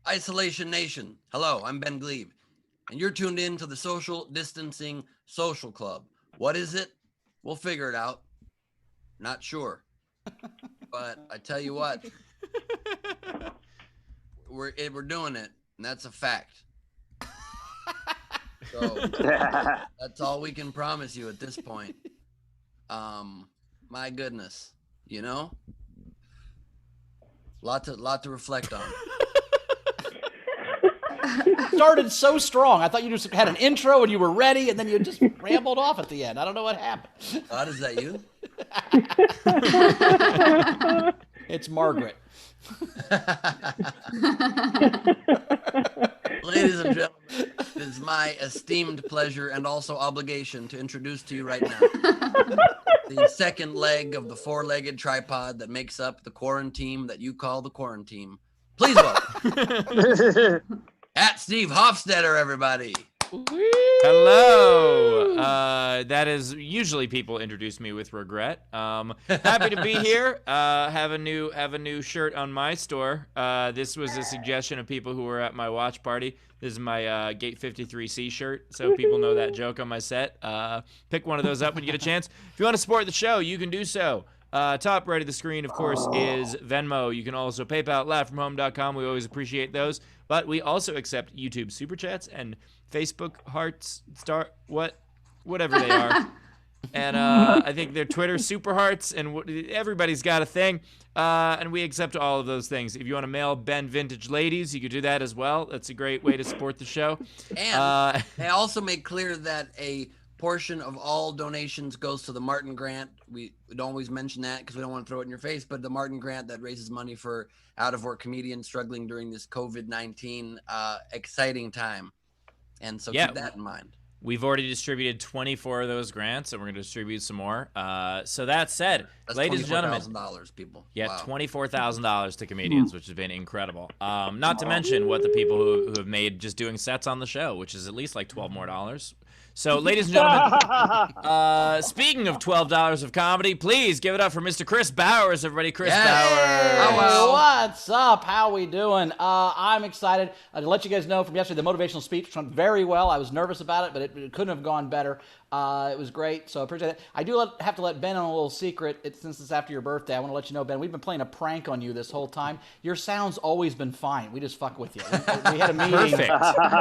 Isolation Nation. Hello, I'm Ben Glebe, and you're tuned in to the Social Distancing Social Club. What is it? We'll figure it out. Not sure. But I tell you what, we're doing it, and that's a fact. So that's all we can promise you at this point. My goodness, you know, lot to reflect on. Started so strong. I thought you just had an intro and you were ready, and then you just rambled off at the end. I don't know what happened. God, is that you? It's Margaret. Ladies and gentlemen, it is my esteemed pleasure and also obligation to introduce to you right now the second leg of the four-legged tripod that makes up the quarantine that you call the quarantine. Please welcome at Steve Hofstetter, everybody. Hello. That is usually people introduce me with regret. Happy to be here. Have a new shirt on my store. This was a suggestion of people who were at my watch party. This is my Gate 53C shirt, so people know that joke on my set. Pick one of those up when you get a chance. If you want to support the show, you can do so. Top right of the screen, of course, is Venmo. You can also PayPal, laughfromhome.com. We always appreciate those. But we also accept YouTube Super Chats and Facebook Hearts, whatever they are. And I think they're Twitter Super Hearts, and everybody's got a thing. And we accept all of those things. If you want to mail Ben Vintage Ladies, you could do that as well. That's a great way to support the show. And they also make clear that a portion of all donations goes to the Martin Grant. We don't always mention that because we don't want to throw it in your face, but the Martin Grant that raises money for out-of-work comedians struggling during this COVID-19 exciting time. And so keep that in mind. We've already distributed 24 of those grants, and we're going to distribute some more. So that said, ladies and gentlemen, $24,000, people. Yeah, wow. $24,000 to comedians, which has been incredible. Not to mention what the people who have made just doing sets on the show, which is at least like $12 more. So, ladies and gentlemen, speaking of $12 of comedy, please give it up for Mr. Chris Bowers, everybody. Chris Bowers. Hello. What's up? How we doing? I'm excited to let you guys know from yesterday, the motivational speech went very well. I was nervous about it, but it couldn't have gone better. It was great, so I appreciate it. I do have to let Ben on a little secret. Since it's after your birthday, I want to let you know, Ben, we've been playing a prank on you this whole time. Your sound's always been fine. We just fuck with you. We had a meeting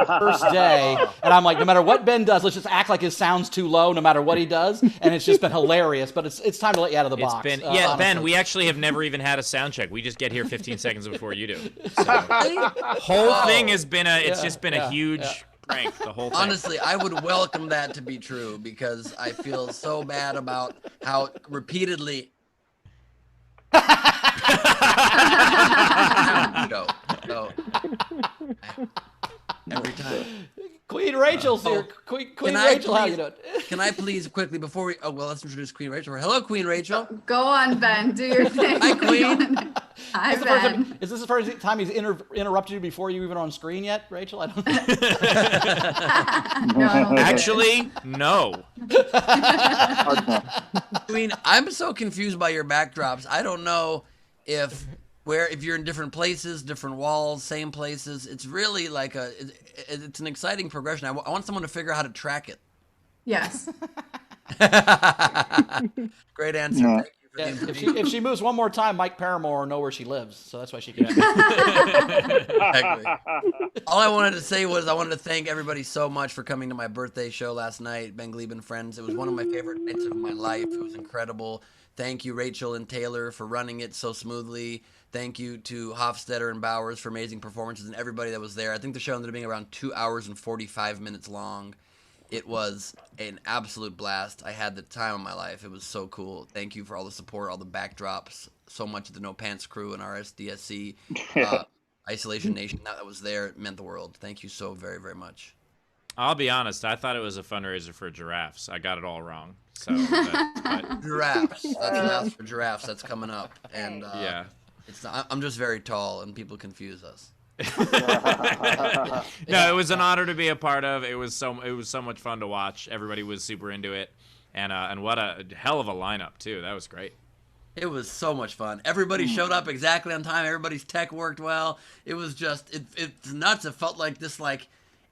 first day, and I'm like, no matter what Ben does, let's just act like his sound's too low no matter what he does, and it's just been hilarious, but it's time to let you out of the box. Honestly. Ben, we actually have never even had a sound check. We just get here 15 seconds before you do. So, whole thing has been just been a huge... prank, the whole thing. Honestly, I would welcome that to be true because I feel so bad about how repeatedly every time. Queen Rachel's here. Queen Rachel, how you doing? Can I please quickly before we? Oh well, let's introduce Queen Rachel. Hello, Queen Rachel. Go on, Ben. Do your thing. Hi, Queen. Hi, Ben. Is this the first time he's interrupted you before you even on screen yet, Rachel? I don't know. No. Actually, no. Queen, I'm so confused by your backdrops. I don't know if you're in different places, different walls, same places. It's really like it's an exciting progression. I want someone to figure out how to track it. Yes. Great answer. No. Thank you for if she moves one more time, Mike Paramore will know where she lives, so that's why she can. Exactly. All I wanted to say was I wanted to thank everybody so much for coming to my birthday show last night, Ben Glebe and Friends. It was one of my favorite nights of my life. It was incredible. Thank you, Rachel and Taylor, for running it so smoothly. Thank you to Hofstetter and Bowers for amazing performances and everybody that was there. I think the show ended up being around 2 hours and 45 minutes long. It was an absolute blast. I had the time of my life. It was so cool. Thank you for all the support, all the backdrops, so much of the No Pants crew and RSDSC, Isolation Nation that was there. It meant the world. Thank you so very, very much. I'll be honest. I thought it was a fundraiser for giraffes. I got it all wrong. So giraffes. That's enough for giraffes. That's coming up. And yeah. I'm just very tall, and people confuse us. No, it was an honor to be a part of. It was so much fun to watch. Everybody was super into it, and what a hell of a lineup too. That was great. It was so much fun. Everybody showed up exactly on time. Everybody's tech worked well. It was just it's nuts. It felt like this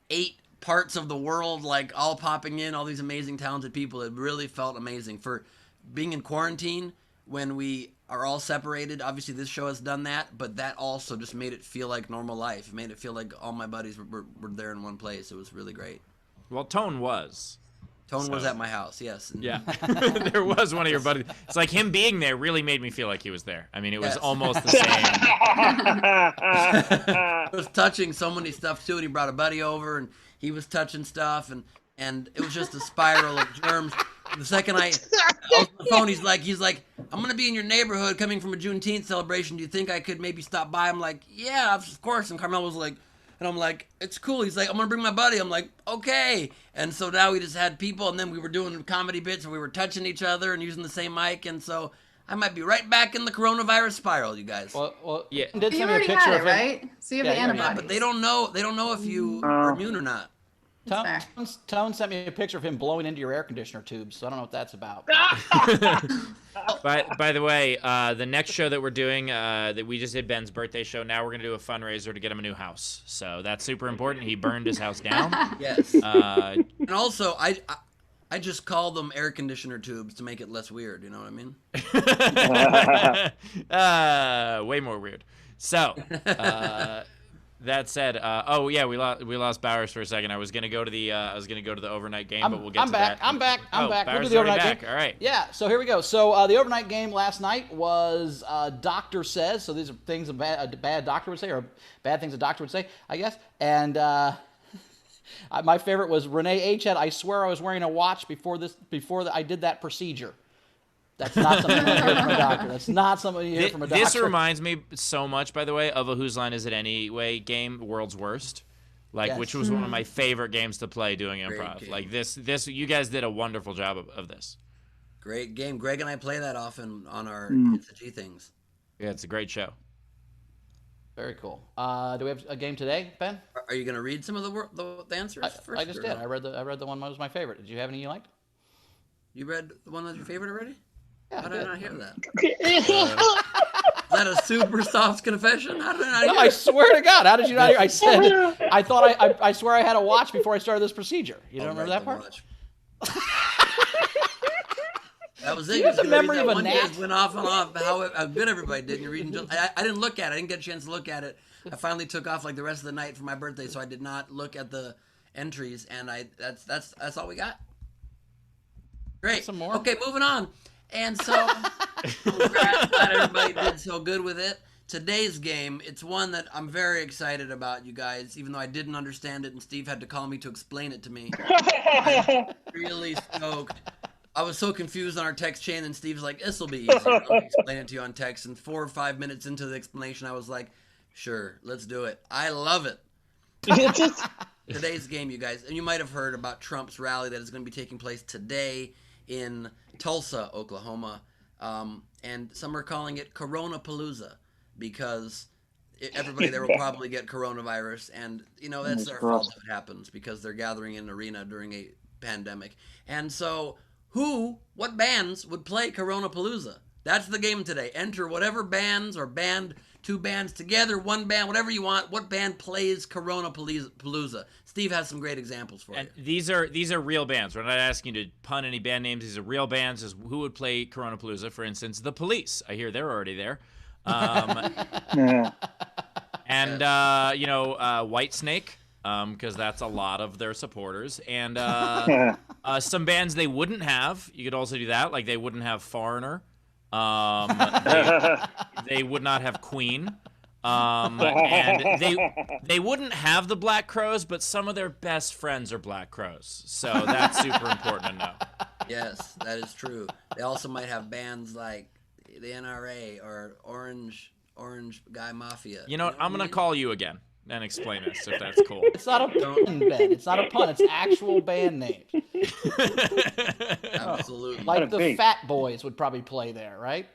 8 parts of the world all popping in, all these amazing talented people. It really felt amazing for being in quarantine when we are all separated. Obviously this show has done that, but that also just made it feel like normal life. It made it feel like all my buddies were there in one place. It was really great. Well, Tone was. Tone was at my house, yes. Yeah. There was one of your buddies. It's like him being there really made me feel like he was there. I mean, it was almost the same. I was touching so many stuff too, and he brought a buddy over, and he was touching stuff, and it was just a spiral of germs. The second I was on the phone, he's like, I'm gonna be in your neighborhood coming from a Juneteenth celebration. Do you think I could maybe stop by? I'm like, yeah, of course. And Carmel was like, and I'm like, it's cool. He's like, I'm gonna bring my buddy. I'm like, okay. And so now we just had people, and then we were doing comedy bits, and we were touching each other and using the same mic, and so I might be right back in the coronavirus spiral, you guys. Well, Yeah. Did You send me a already picture had of it, him. right? So you have Yeah, the you already Yeah, antibodies. but they don't know if you are immune or not. Fair. Tone sent me a picture of him blowing into your air conditioner tubes, so I don't know what that's about. By the way, the next show that we're doing, that we just did Ben's birthday show. Now we're gonna do a fundraiser to get him a new house. So that's super important. He burned his house down. Yes. And also, I just call them air conditioner tubes to make it less weird. You know what I mean? Way more weird. So, that said, oh yeah, we lost Bowers for a second. I was gonna go to the overnight game, but we'll get to that. I'm back. Oh, We'll Bowers do the already overnight back. game. All right. Yeah, so here we go. So the overnight game last night was Doctor Says. So these are things a bad doctor would say, or bad things a doctor would say, I guess. And my favorite was Renee H. had, I swear I was wearing a watch before I did that procedure. That's not something you hear from a doctor. That's not something you hear from a doctor. This reminds me so much, by the way, of a Whose Line Is It Anyway game, World's Worst, Yes. which was one of my favorite games to play doing Great improv. game. Like this, you guys did a wonderful job of this. Great game. Greg and I play that often on our It's a G things. Yeah, it's a great show. Very cool. Do we have a game today, Ben? Are you gonna read some of the answers first? I just or did. no? I read the one that was my favorite. Did you have any you liked? You read the one that's your favorite already? Yeah, How I did I did. not hear that? Is that a super soft confession? How did I not hear No, I it? swear to God, how did you not hear? I said, I swear I had a watch before I started this procedure. You don't remember that part? That was it. you have the You read memory that of a one gnat? just went off and off how good everybody did. And you're reading just, I didn't look at it. I didn't get a chance to look at it. I finally took off the rest of the night for my birthday, so I did not look at the entries. And that's all we got. Great. Some more? Okay, moving on. And so, glad everybody did so good with it. Today's game, it's one that I'm very excited about, you guys, even though I didn't understand it and Steve had to call me to explain it to me. I'm really stoked. I was so confused on our text chain, and Steve's like, this will be easy. Let me explain it to you on text. And 4 or 5 minutes into the explanation, I was like, sure, let's do it. I love it. Today's game, you guys, and you might have heard about Trump's rally that is going to be taking place today in Tulsa, Oklahoma, and some are calling it Corona-palooza because everybody there will probably get coronavirus, and that's their fault if it happens because they're gathering in an arena during a pandemic. And so, what bands would play Corona-palooza? That's the game today. Enter whatever bands or two bands together, one band, whatever you want. What band plays Corona-palooza? Steve has some great examples for And you. these are real bands. We're not asking you to pun any band names. These are real bands. Is who would play Corona-palooza? For instance, The Police. I hear they're already there. And White Snake, because that's a lot of their supporters. And some bands they wouldn't have. You could also do that. Like they wouldn't have Foreigner. They would not have Queen. And they wouldn't have the Black Crowes, but some of their best friends are Black Crowes. So that's super important to know. Yes, that is true. They also might have bands like the NRA or Orange Guy Mafia. You know what? I'm what I gonna mean? call you again and explain this if that's cool. It's not a pun, Ben. It's not a pun. It's actual band names. Absolutely. Like Gotta the be. Fat Boys would probably play there, right?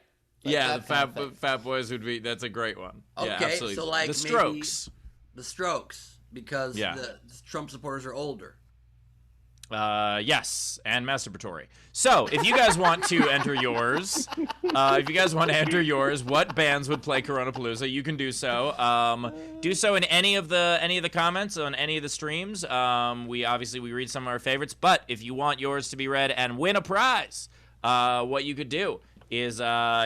Like Yeah, that the kind of thing. Fat Boys would be. That's a great one. Yeah, Okay, absolutely. so like the maybe- Strokes. The Strokes, because Yeah. the Trump supporters are older. Yes, and masturbatory. So, if you guys want to enter yours, what bands would play Coronapalooza, you can do so. Do so in any of the comments on any of the streams. We read some of our favorites, but if you want yours to be read and win a prize, what you could do is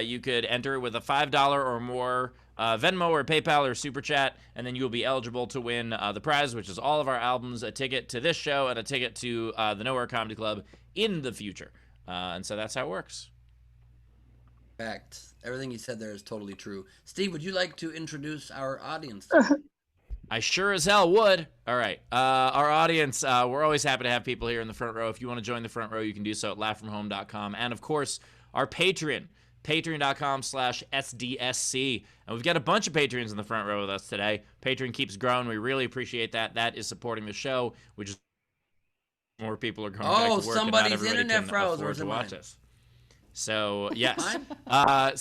you could enter it with a $5 or more Venmo or PayPal or Super Chat, and then you'll be eligible to win the prize, which is all of our albums, a ticket to this show, and a ticket to the Nowhere Comedy Club in the future. And so that's how it works. Fact. Everything you said there is totally true. Steve, would you like to introduce our audience? I sure as hell would. All right. Our audience, we're always happy to have people here in the front row. If you want to join the front row, you can do so at laughfromhome.com. And, of course, our Patreon. Patreon.com/SDSC. And we've got a bunch of Patreons in the front row with us today. Patreon keeps growing. We really appreciate that. That is supporting the show, which is more people are going back to work. Somebody's and not everybody internet can froze. afford Or to watch mine? us. So, yes.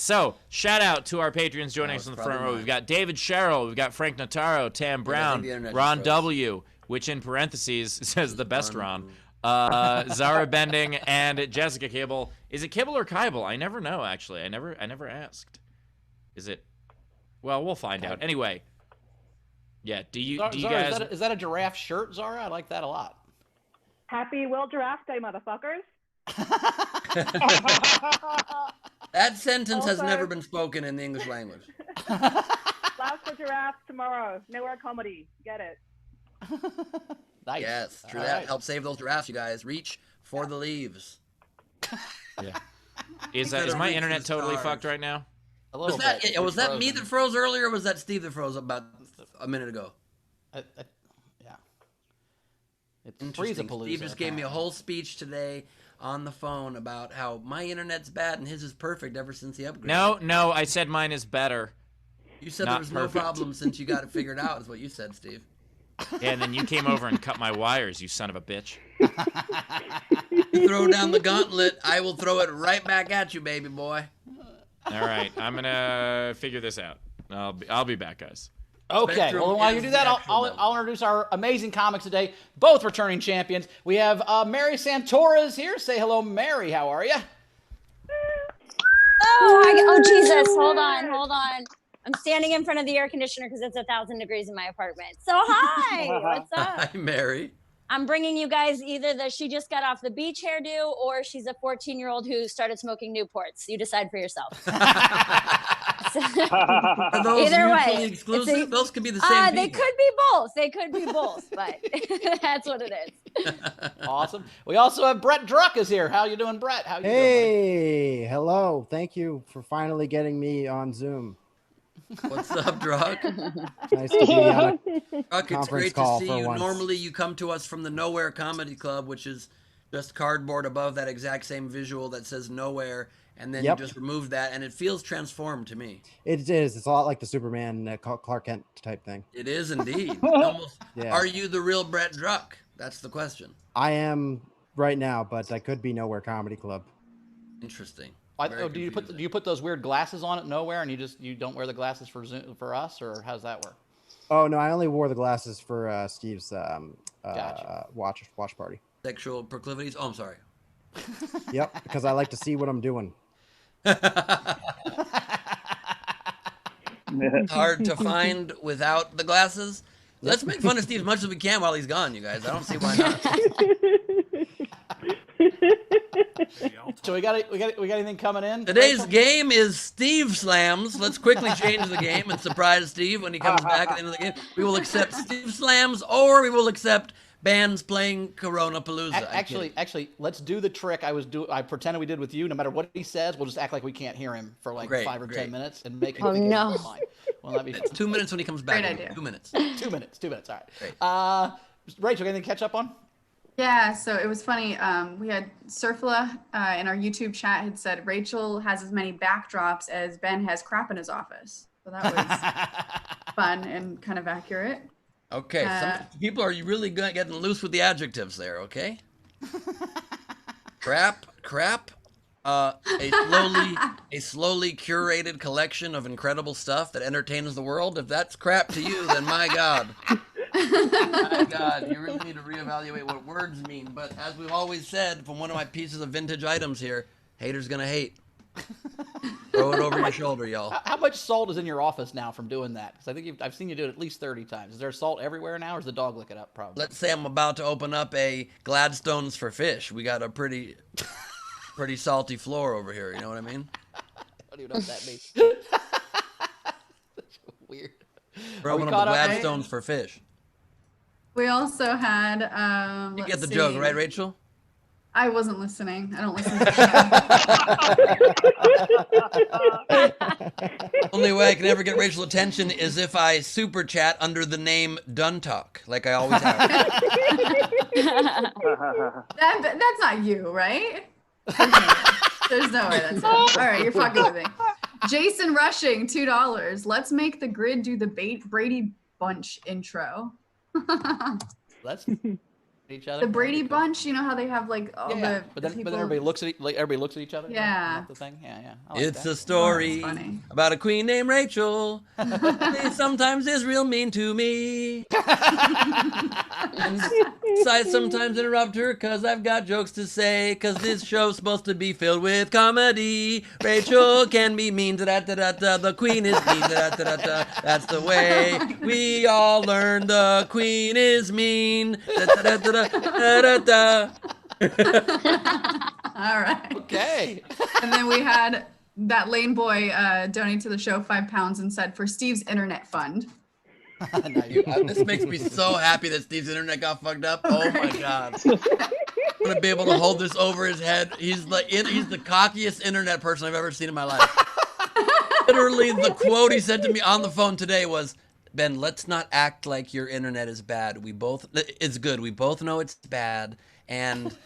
So, shout out to our Patreons joining us in the front row. mine. We've got David Sherrill. We've got Frank Notaro, Tam Brown, the internet Ron just froze. W., which in parentheses says the best Ron. Zara Bending and Jessica Kibble. Is it Kibble or Kibble? I never know, actually. I never asked. Is it? Well, we'll find out. Anyway. Yeah, do you Zara, guys... is that a giraffe shirt, Zara? I like that a lot. Happy World Giraffe Day, motherfuckers. That sentence has Also- never been spoken in the English language. Laugh for Giraffes tomorrow. Nowhere Comedy. Get it. Nice. Yes, true All that. right. Help save those giraffes, you guys. Reach for the leaves. Yeah. Is Better my reach for internet the totally stars. fucked right now? A little Was that bit. was that me Frozen. that froze earlier, or was that Steve that froze about a minute ago? Yeah. It's Interesting. Freezapalooza. Steve just gave me a whole speech today on the phone about how my internet's bad and his is perfect ever since he upgraded. No, I said mine is better. You said not there was perfect. no problem since you got it figured out, is what you said, Steve. Yeah, and then you came over and cut my wires, you son of a bitch. You throw down the gauntlet, I will throw it right back at you, baby boy. All right, I'm gonna figure this out. I'll be back, guys. Okay, Spectrum well, while you is do that, the actual I'll belt. introduce our amazing comics today, both returning champions. We have Mary Santora is here. Say hello, Mary. How are you? Oh, Jesus. Hold on. I'm standing in front of the air conditioner because it's 1,000 degrees in my apartment. So, hi. What's up? Hi, Mary. I'm bringing you guys either the she just got off the beach hairdo or she's a 14-year-old who started smoking Newports. You decide for yourself. Are those Either mutually way, exclusive? Those could be the same they people. could be both, but that's what it is. Awesome. We also have Brett Druck is here. How you doing, Brett? How you doing? Hey, hello. Thank you for finally getting me on Zoom. What's up, Druck? Nice to be on. Druck, it's Conference great to call see for you. once. Normally, you come to us from the Nowhere Comedy Club, which is just cardboard above that exact same visual that says Nowhere, and then Yep. you just removed that, and it feels transformed to me. It is. It's a lot like the Superman Clark Kent type thing. It is indeed. Almost. Yeah. Are you the real Brett Druck? That's the question. I am right now, but I could be Nowhere Comedy Club. Interesting. Why- Very do confusing. you put those weird glasses on at Nowhere, and you don't wear the glasses for us, or how's that work? Oh no, I only wore the glasses for Steve's Gotcha. watch party. Sexual proclivities? Oh, I'm sorry. Yep, because I like to see what I'm doing. Hard to find without the glasses. Let's make fun of Steve as much as we can while he's gone, you guys. I don't see why not. So we got anything coming in? Today's Rachel? game is Steve Slams. Let's quickly change the game and surprise Steve when he comes back at the end of the game. We will accept Steve Slams, or we will accept bands playing Coronapalooza. Actually, let's do the trick I pretended we did with you. No matter what he says, we'll just act like we can't hear him for like Great, 5 or 10 great. minutes and make him Oh, think no. it's fine. Well, that'd be fun. 2 minutes when he comes back. Great idea. 2 minutes. 2 minutes. 2 minutes. All Great. right. Rachel, anything to catch up on? Yeah, so it was funny. We had Surfla in our YouTube chat had said Rachel has as many backdrops as Ben has crap in his office. So that was fun and kind of accurate. Okay, some people are really getting loose with the adjectives there, okay? crap, a slowly curated collection of incredible stuff that entertains the world. If that's crap to you, then my God. My God, you really need to reevaluate what words mean. But as we've always said, from one of my pieces of vintage items here, haters gonna hate. Throw it over your shoulder, y'all. How much salt is in your office now from doing that? Because I think I've seen you do it at least 30 times. Is there salt everywhere now, or is the dog lick it up? Probably. Let's say I'm about to open up a Gladstones for fish. We got a pretty salty floor over here. You know what I mean? I don't even know what that means. Weird. We're Are we opening caught up a up? Gladstones for fish. We also had. You Let's get the see. joke, right, Rachel? I wasn't listening. I don't listen to the Only way I can ever get Rachel's attention is if I super chat under the name Duntalk, like I always have. That's not you, right? There's no way that's it. All right, you're fucking with me. Jason Rushing, $2. Let's make the grid do the Brady Bunch intro. That's each other. The Brady Bunch, you know how they have like all Yeah. the But then people... everybody looks at everybody looks at each other. Yeah. Isn't that the thing. Yeah. I like It's that. a story Oh, that's funny. about a queen named Rachel. They sometimes is real mean to me. And I sometimes interrupt her because I've got jokes to say. Because this show's supposed to be filled with comedy. Rachel can be mean. Da-da-da-da-da. The queen is mean. Da-da-da-da-da. That's the way we all learn. The queen is mean. Da-da-da-da-da. All right. Okay. And then we had that lane boy donate to the show £5 and said for Steve's internet fund. This makes me so happy that Steve's internet got fucked up. Oh my God. I'm gonna be able to hold this over his head. He's the cockiest internet person I've ever seen in my life. Literally, the quote he said to me on the phone today was, "Ben, let's not act like your internet is bad. It's good. We both know it's bad, and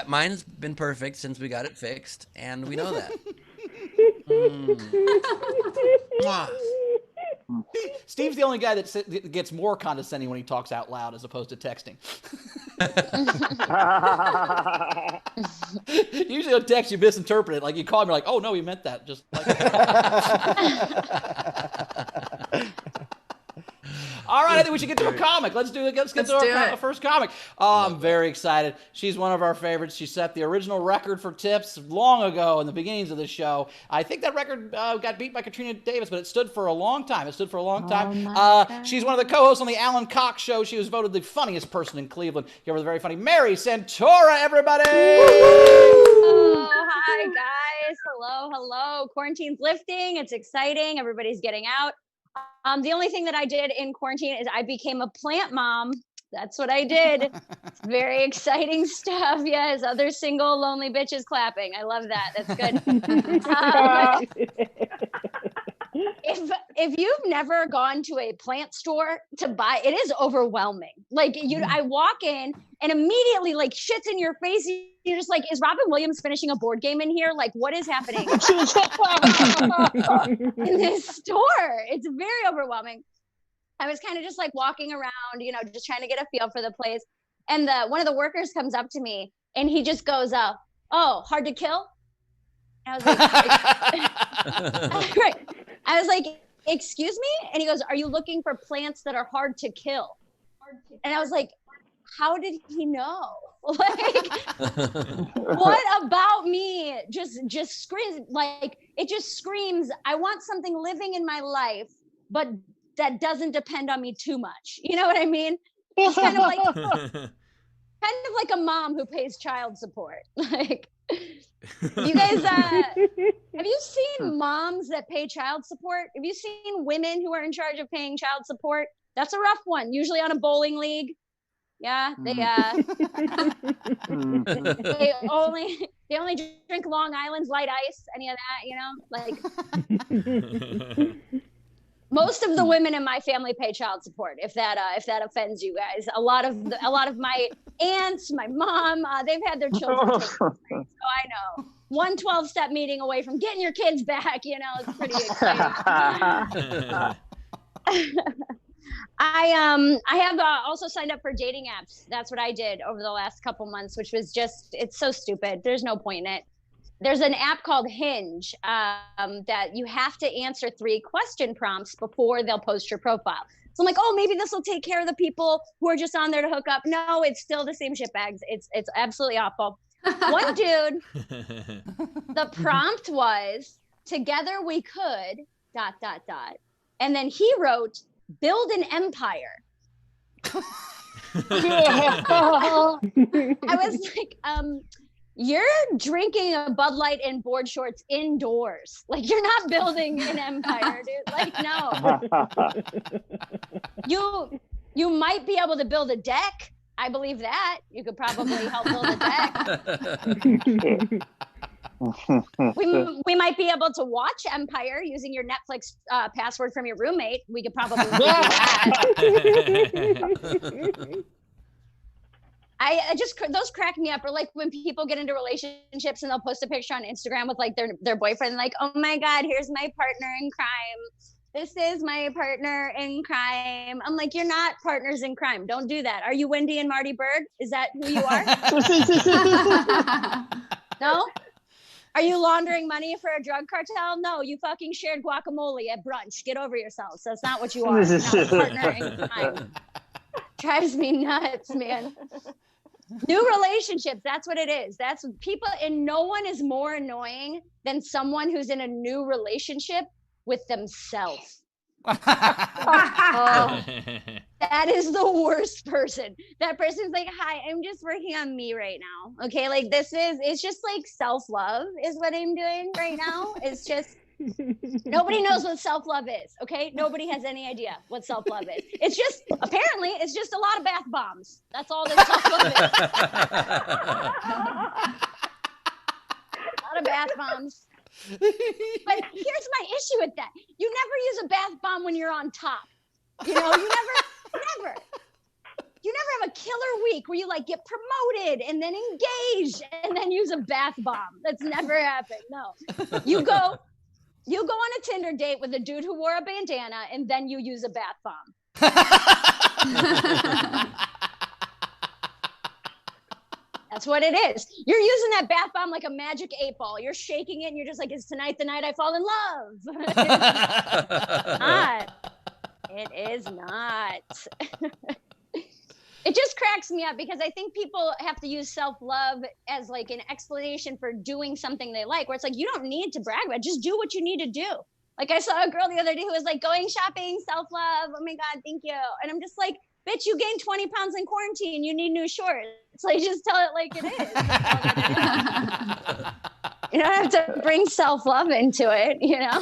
mine's been perfect since we got it fixed, and we know that." Mwah. Steve's the only guy that gets more condescending when he talks out loud as opposed to texting. Usually on text you misinterpret it. Like you call him, you're like, oh no, he meant that. Just like All right, I think we should get to a comic. Let's get to our first comic. Oh, I'm very excited. She's one of our favorites. She set the original record for tips long ago in the beginnings of the show. I think that record got beat by Katrina Davis, but it stood for a long time. She's one of the co-hosts on the Alan Cox Show. She was voted the funniest person in Cleveland. Here was the very funny Mary Santora, everybody! Oh, hi, guys. Hello. Quarantine's lifting. It's exciting. Everybody's getting out. The only thing that I did in quarantine is I became a plant mom. That's what I did. It's very exciting stuff. Yes, other single lonely bitches clapping. I love that. That's good. If you've never gone to a plant store to buy, it is overwhelming. Like I walk in and immediately like shit's in your face. You're just like, is Robin Williams finishing a board game in here? Like, what is happening in this store? It's very overwhelming. I was kind of just like walking around, just trying to get a feel for the place. And one of the workers comes up to me and he just goes, "Oh, hard to kill?" And I was like, right. I was like, "Excuse me?" And he goes, "Are you looking for plants that are hard to kill?" And I was like, how did he know? Like, what about me just screams, like, it just screams, I want something living in my life, but that doesn't depend on me too much. You know what I mean? It's kind of like a mom who pays child support. Like, you guys, have you seen moms that pay child support? Have you seen women who are in charge of paying child support? That's a rough one, usually on a bowling league. Yeah, they only drink Long Island's light ice, any of that, like most of the women in my family pay child support, if that offends you guys. A lot of my aunts, my mom, they've had their children taken away, so I know. 1 12-step meeting away from getting your kids back, it's pretty exciting. I have also signed up for dating apps. That's what I did over the last couple months, which was it's so stupid. There's no point in it. there's an app called Hinge that you have to answer 3 question prompts before they'll post your profile. So I'm like, oh, maybe this will take care of the people who are just on there to hook up. No, it's still the same shitbags. It's absolutely awful. One dude, the prompt was, together we could, ... And then he wrote, build an empire. I was like, you're drinking a Bud Light and board shorts indoors. Like, you're not building an empire, dude. Like, no. You might be able to build a deck. I believe that. You could probably help build a deck. We might be able to watch Empire using your Netflix password from your roommate. We could probably do that. I just, those crack me up. Or like when people get into relationships and they'll post a picture on Instagram with like their boyfriend, like, oh my God, here's my partner in crime. This is my partner in crime. I'm like, you're not partners in crime. Don't do that. Are you Wendy and Marty Bird? Is that who you are? No? Are you laundering money for a drug cartel? No, you fucking shared guacamole at brunch. Get over yourselves. That's not what you are. You're not a partner in crime. Drives me nuts, man. New relationships, that's what it is. That's people, and no one is more annoying than someone who's in a new relationship with themselves. Oh, that is the worst person. That person's like, hi, I'm just working on me right now. Okay, like it's just like self-love is what I'm doing right now. It's just, nobody knows what self-love is, okay? Nobody has any idea what self-love is. It's just, apparently, it's just a lot of bath bombs. That's all that self-love is. A lot of bath bombs. But here's my issue with that. You never use a bath bomb when you're on top. You know, you never have a killer week where you like get promoted and then engaged and then use a bath bomb. That's never happened. No. You go on a Tinder date with a dude who wore a bandana and then you use a bath bomb. That's what it is. You're using that bath bomb like a magic 8-ball. You're shaking it and you're just like, is tonight the night I fall in love? It's not. It is not. It just cracks me up because I think people have to use self-love as like an explanation for doing something they like, where it's like, you don't need to brag about it. Just do what you need to do. Like I saw a girl the other day who was like, going shopping, self-love. Oh my God, thank you. And I'm just like, bitch, you gained 20 pounds in quarantine. You need new shorts. It's like, just tell it like it is. You don't have to bring self-love into it, you know?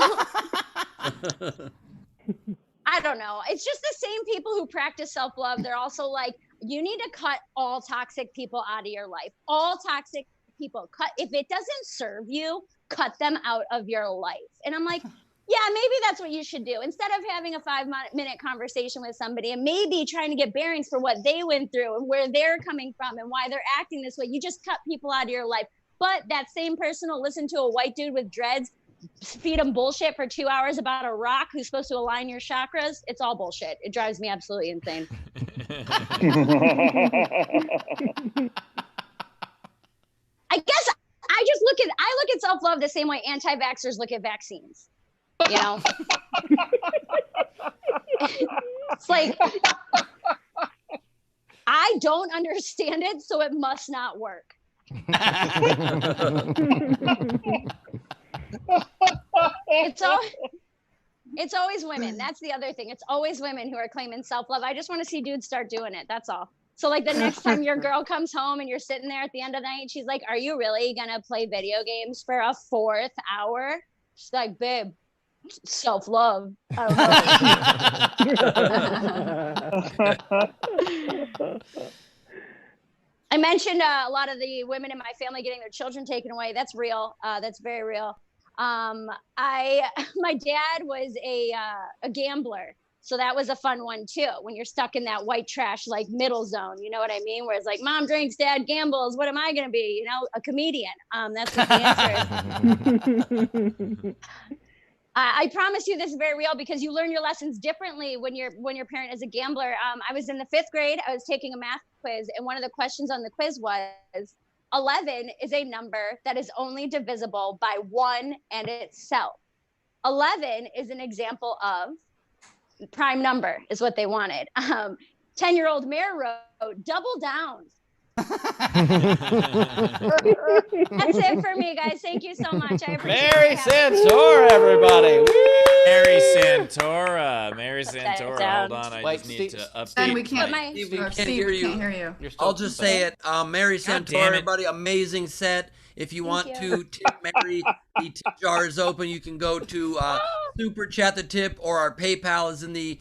I don't know. It's just the same people who practice self-love. They're also like, you need to cut all toxic people out of your life. All toxic people. If it doesn't serve you, cut them out of your life. And I'm like, yeah, maybe that's what you should do. Instead of having a 5-minute conversation with somebody and maybe trying to get bearings for what they went through and where they're coming from and why they're acting this way, you just cut people out of your life. But that same person will listen to a white dude with dreads, feed him bullshit for 2 hours about a rock who's supposed to align your chakras. It's all bullshit. It drives me absolutely insane. I guess I look at self-love the same way anti-vaxxers look at vaccines. You know? It's like, I don't understand it, so it must not work. It's always women. That's the other thing. It's always women who are claiming self-love. I just want to see dudes start doing it. That's all. So like the next time your girl comes home and you're sitting there at the end of the night, she's like, are you really going to play video games for a 4th hour? She's like, babe, self-love. I don't know. I mentioned a lot of the women in my family getting their children taken away. That's real. That's very real. My dad was a gambler. So that was a fun one too. When you're stuck in that white trash, like middle zone, you know what I mean? Where it's like, mom drinks, dad gambles. What am I going to be? You know, a comedian. That's what the answer is. I promise you this is very real because you learn your lessons differently when your parent is a gambler. I was in the 5th grade. I was taking a math quiz, and one of the questions on the quiz was, 11 is a number that is only divisible by 1 and itself. 11 is an example of prime number is what they wanted. 10-year-old Mare wrote, double down. That's it for me, guys. Thank you so much. I appreciate Mary it. Santora, everybody. Woo! Mary Santora. Mary Santora. down. Hold on. I Wait, just need Steve- to update. Ben, we can't. my- Steve, we or can't Steve, hear we you. can't hear you. You're still I'll just say it. Mary God Santora, damn it. everybody, amazing set. If you want you. to tip Mary, the tip jar is open. You can go to Super Chat the tip, or our PayPal is in the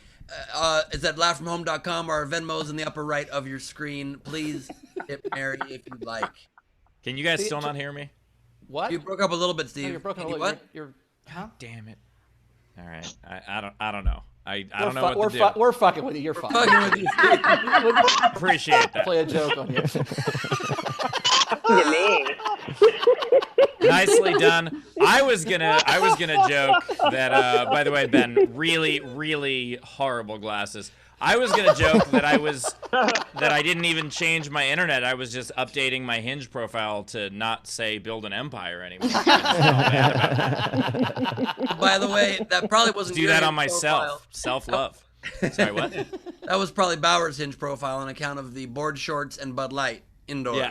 is at laughfromhome.com, or our Venmo's in the upper right of your screen. Please tip Mary if you'd like. Can you guys still not hear me? What? You broke up a little bit, Oh, Steve. you're broken a Can you little. what? You're huh? Damn it. All right. I don't know. I don't know We're what to do. we're fucking with you. You're fine. Fucking with you, Steve. Appreciate that. Play a joke on you. You mean? Nicely done. I was gonna joke that by the way, Ben, really horrible glasses. I was gonna joke that I didn't even change my internet. I was just updating my Hinge profile to not say build an empire anymore. I just felt bad about it. By the way, that probably wasn't Do your that on Hinge myself. Self-love. Sorry, what? That was probably Bauer's Hinge profile on account of the board shorts and Bud Light indoor. Yeah.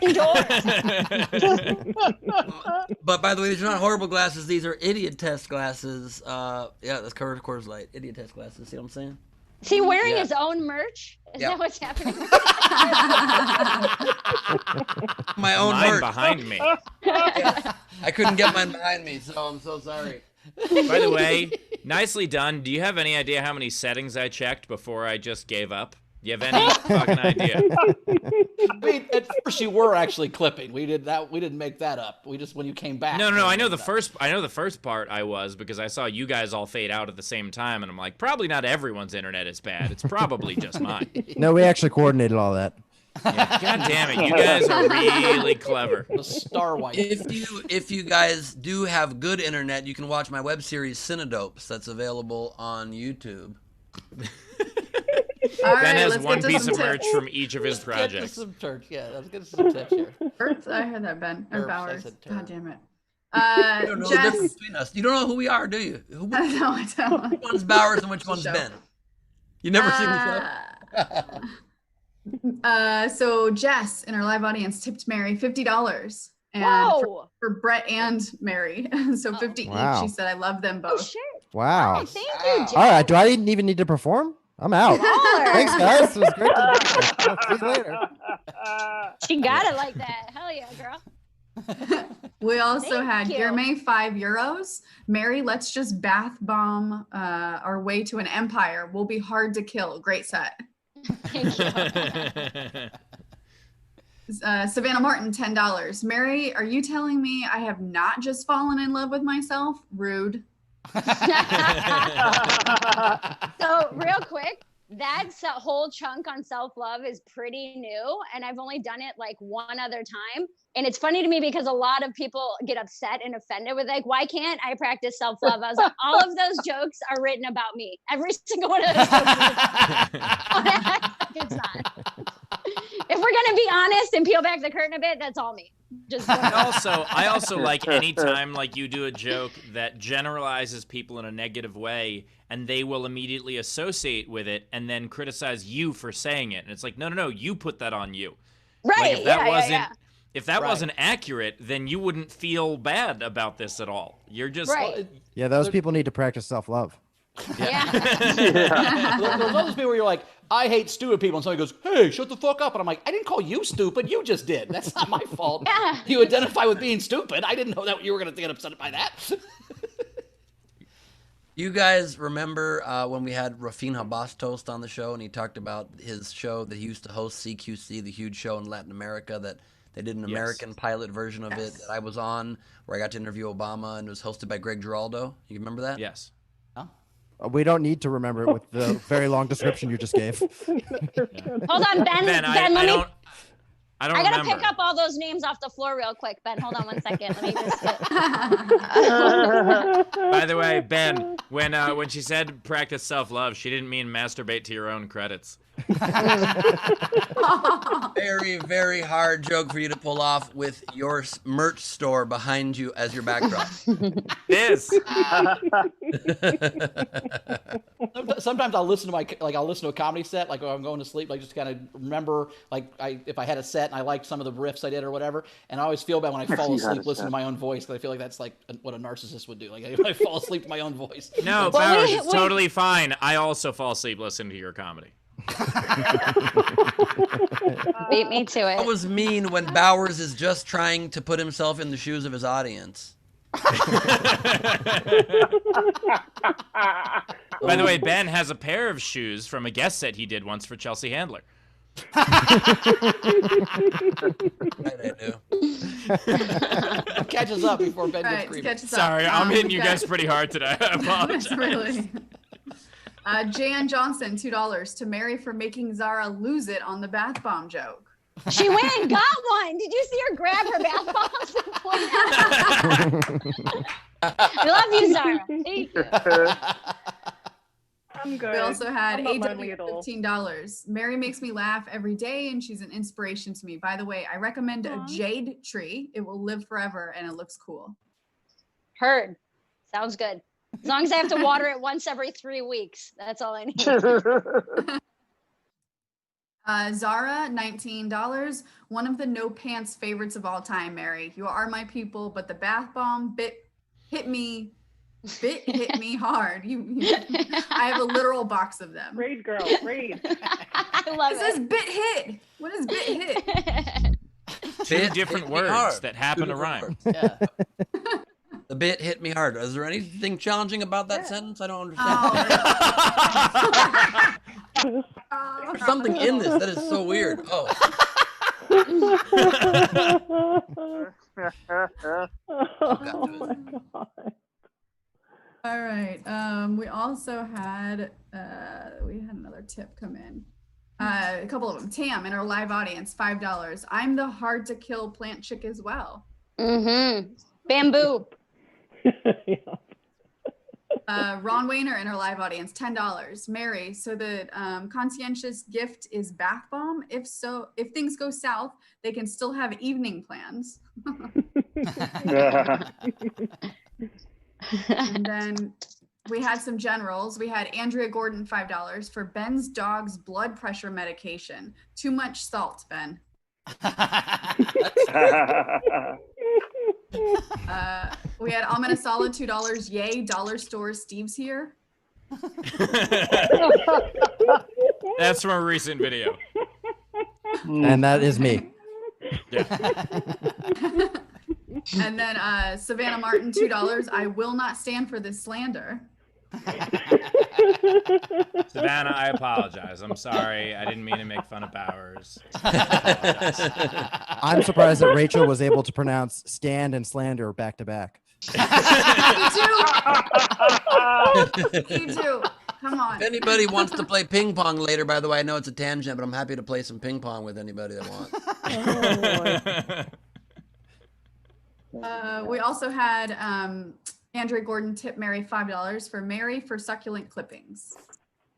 But by the way, these are not horrible glasses. These are idiot test glasses. Yeah, that's Coors Light. Idiot test glasses. See what I'm saying? Is he wearing Yeah. his own merch? Is Yeah. that what's happening? My own Mine merch. behind me. I couldn't get mine behind me, so I'm so sorry. By the way, nicely done. Do you have any idea how many settings I checked before I just gave up? Do you have any fucking idea? At first you were actually clipping. We did that. We didn't make that up. We just when you came back. No. I know the that. first part I was because I saw you guys all fade out at the same time, and I'm like, probably not everyone's internet is bad. It's probably just mine. No, we actually coordinated all that. Yeah, God damn it, you guys are really clever. The Star White. If you guys do have good internet, you can watch my web series Cinedopes. That's available on YouTube. All Ben right, has let's one get to piece some of merch tips. from each of his Get to projects. some church. Yeah, let's get to some tips here. I heard that, Ben. Or Burps, I Bowers. said God turd. damn it. You don't know the difference between us. You don't know who we are, do you? No, I don't. Which one's Bowers and which one's Show. Ben? You never seen the show? So Jess in our live audience tipped Mary $50, and Whoa. for Brett and Mary, so 50 Wow. each. She said, "I love them Oh, both." shit. Wow. Thank you, Jess. All right. Do I even need to perform? I'm out. Baller. Thanks, guys. It was great to see you later. She got it like that. Hell yeah, girl. We also Thank had you. Guillermo €5. Mary, let's just bath bomb our way to an empire. We'll be hard to kill. Great set. Thank you. Savannah Martin, $10. Mary, are you telling me I have not just fallen in love with myself? Rude. So real quick, that whole chunk on self-love is pretty new, and I've only done it like one other time. And it's funny to me because a lot of people get upset and offended with like, why can't I practice self-love? I was like, all of those jokes are written about me. Every single one of those jokes. It's not. If we're gonna be honest and peel back the curtain a bit, that's all me. Just I also like anytime like you do a joke that generalizes people in a negative way and they will immediately associate with it and then criticize you for saying it. And it's like, no, you put that on you. right. Like if that wasn't yeah. if that Right. wasn't accurate, then you wouldn't feel bad about this at all. You're just Right. Yeah, those people need to practice self-love. Yeah. There's all those people where you're like, I hate stupid people, and somebody goes, hey, shut the fuck up. And I'm like, I didn't call you stupid. You just did. That's not my fault. Yeah. You identify with being stupid. I didn't know that you were going to get upset by that. You guys remember when we had Rafina Bastos on the show, and he talked about his show that he used to host, CQC, the huge show in Latin America that they did an Yes. American pilot version of it that I was on, where I got to interview Obama, and it was hosted by Greg Giraldo. You remember that? yes. We don't need to remember it with the very long description you just gave. Hold on, Ben. Ben, I I don't I gotta remember. pick up all those names off the floor real quick, Ben. Hold on one second. Let me just. By the way, Ben, when she said practice self-love, she didn't mean masturbate to your own credits. Very, very hard joke for you to pull off with your merch store behind you as your backdrop. This. Sometimes I'll listen to a comedy set, like when I'm going to sleep, like just kind of remember, like if I had a set and I liked some of the riffs I did or whatever, and I always feel bad when I fall asleep listening to my own voice, because I feel like that's like what a narcissist would do. Like if I fall asleep to my own voice. No, Bowers, it's totally fine. I also fall asleep listening to your comedy. Beat me to it. That was mean when Bowers is just trying to put himself in the shoes of his audience. By the way, Ben has a pair of shoes from a guest set he did once for Chelsea Handler. I do. Catch us up before Ben gets creepy. Sorry, I'm hitting you guys pretty hard today. I apologize. Really. Jan Johnson, $2 to Mary for making Zara lose it on the bath bomb joke. She went and got one. Did you see her grab her bath bombs and pull it out? I love you, Zara. Thank you. I'm good. We also had I'm not AW lonely at all. $15. Mary makes me laugh every day, and she's an inspiration to me. By the way, I recommend a jade tree. It will live forever, and it looks cool. Heard. Sounds good. As long as I have to water it once every 3 weeks. That's all I need. Zara, $19. One of the no pants favorites of all time, Mary. You are my people, but the bath bomb hit me hard. I have a literal box of them. Raid girl, raid. I love It says bit hit. What is bit hit? Two different words that happen to rhyme. Yeah. The bit hit me hard. Is there anything challenging about that sentence? I don't understand. There's something in this that is so weird. Oh. All right. We also had another tip come in. A couple of them. Tam in our live audience, $5. I'm the hard to kill plant chick as well. Mm-hmm. Bamboo. Ron Wayner in our live audience, $10. Mary, so the conscientious gift is bath bomb. If things go south, they can still have evening plans. And then we had some generals. We had Andrea Gordon, $5 for Ben's dog's blood pressure medication. Too much salt, Ben. We had Amenasala, $2. Yay, dollar store Steve's here. That's from a recent video. And that is me. Yeah. And then Savannah Martin, $2. I will not stand for this slander. Savannah, I apologize. I'm sorry. I didn't mean to make fun of Bowers. I'm surprised that Rachel was able to pronounce stand and slander back to back. Me too. Come on. If anybody wants to play ping pong later, by the way, I know it's a tangent, but I'm happy to play some ping pong with anybody that wants. We also had Andrea Gordon tip Mary $5 for Mary for succulent clippings.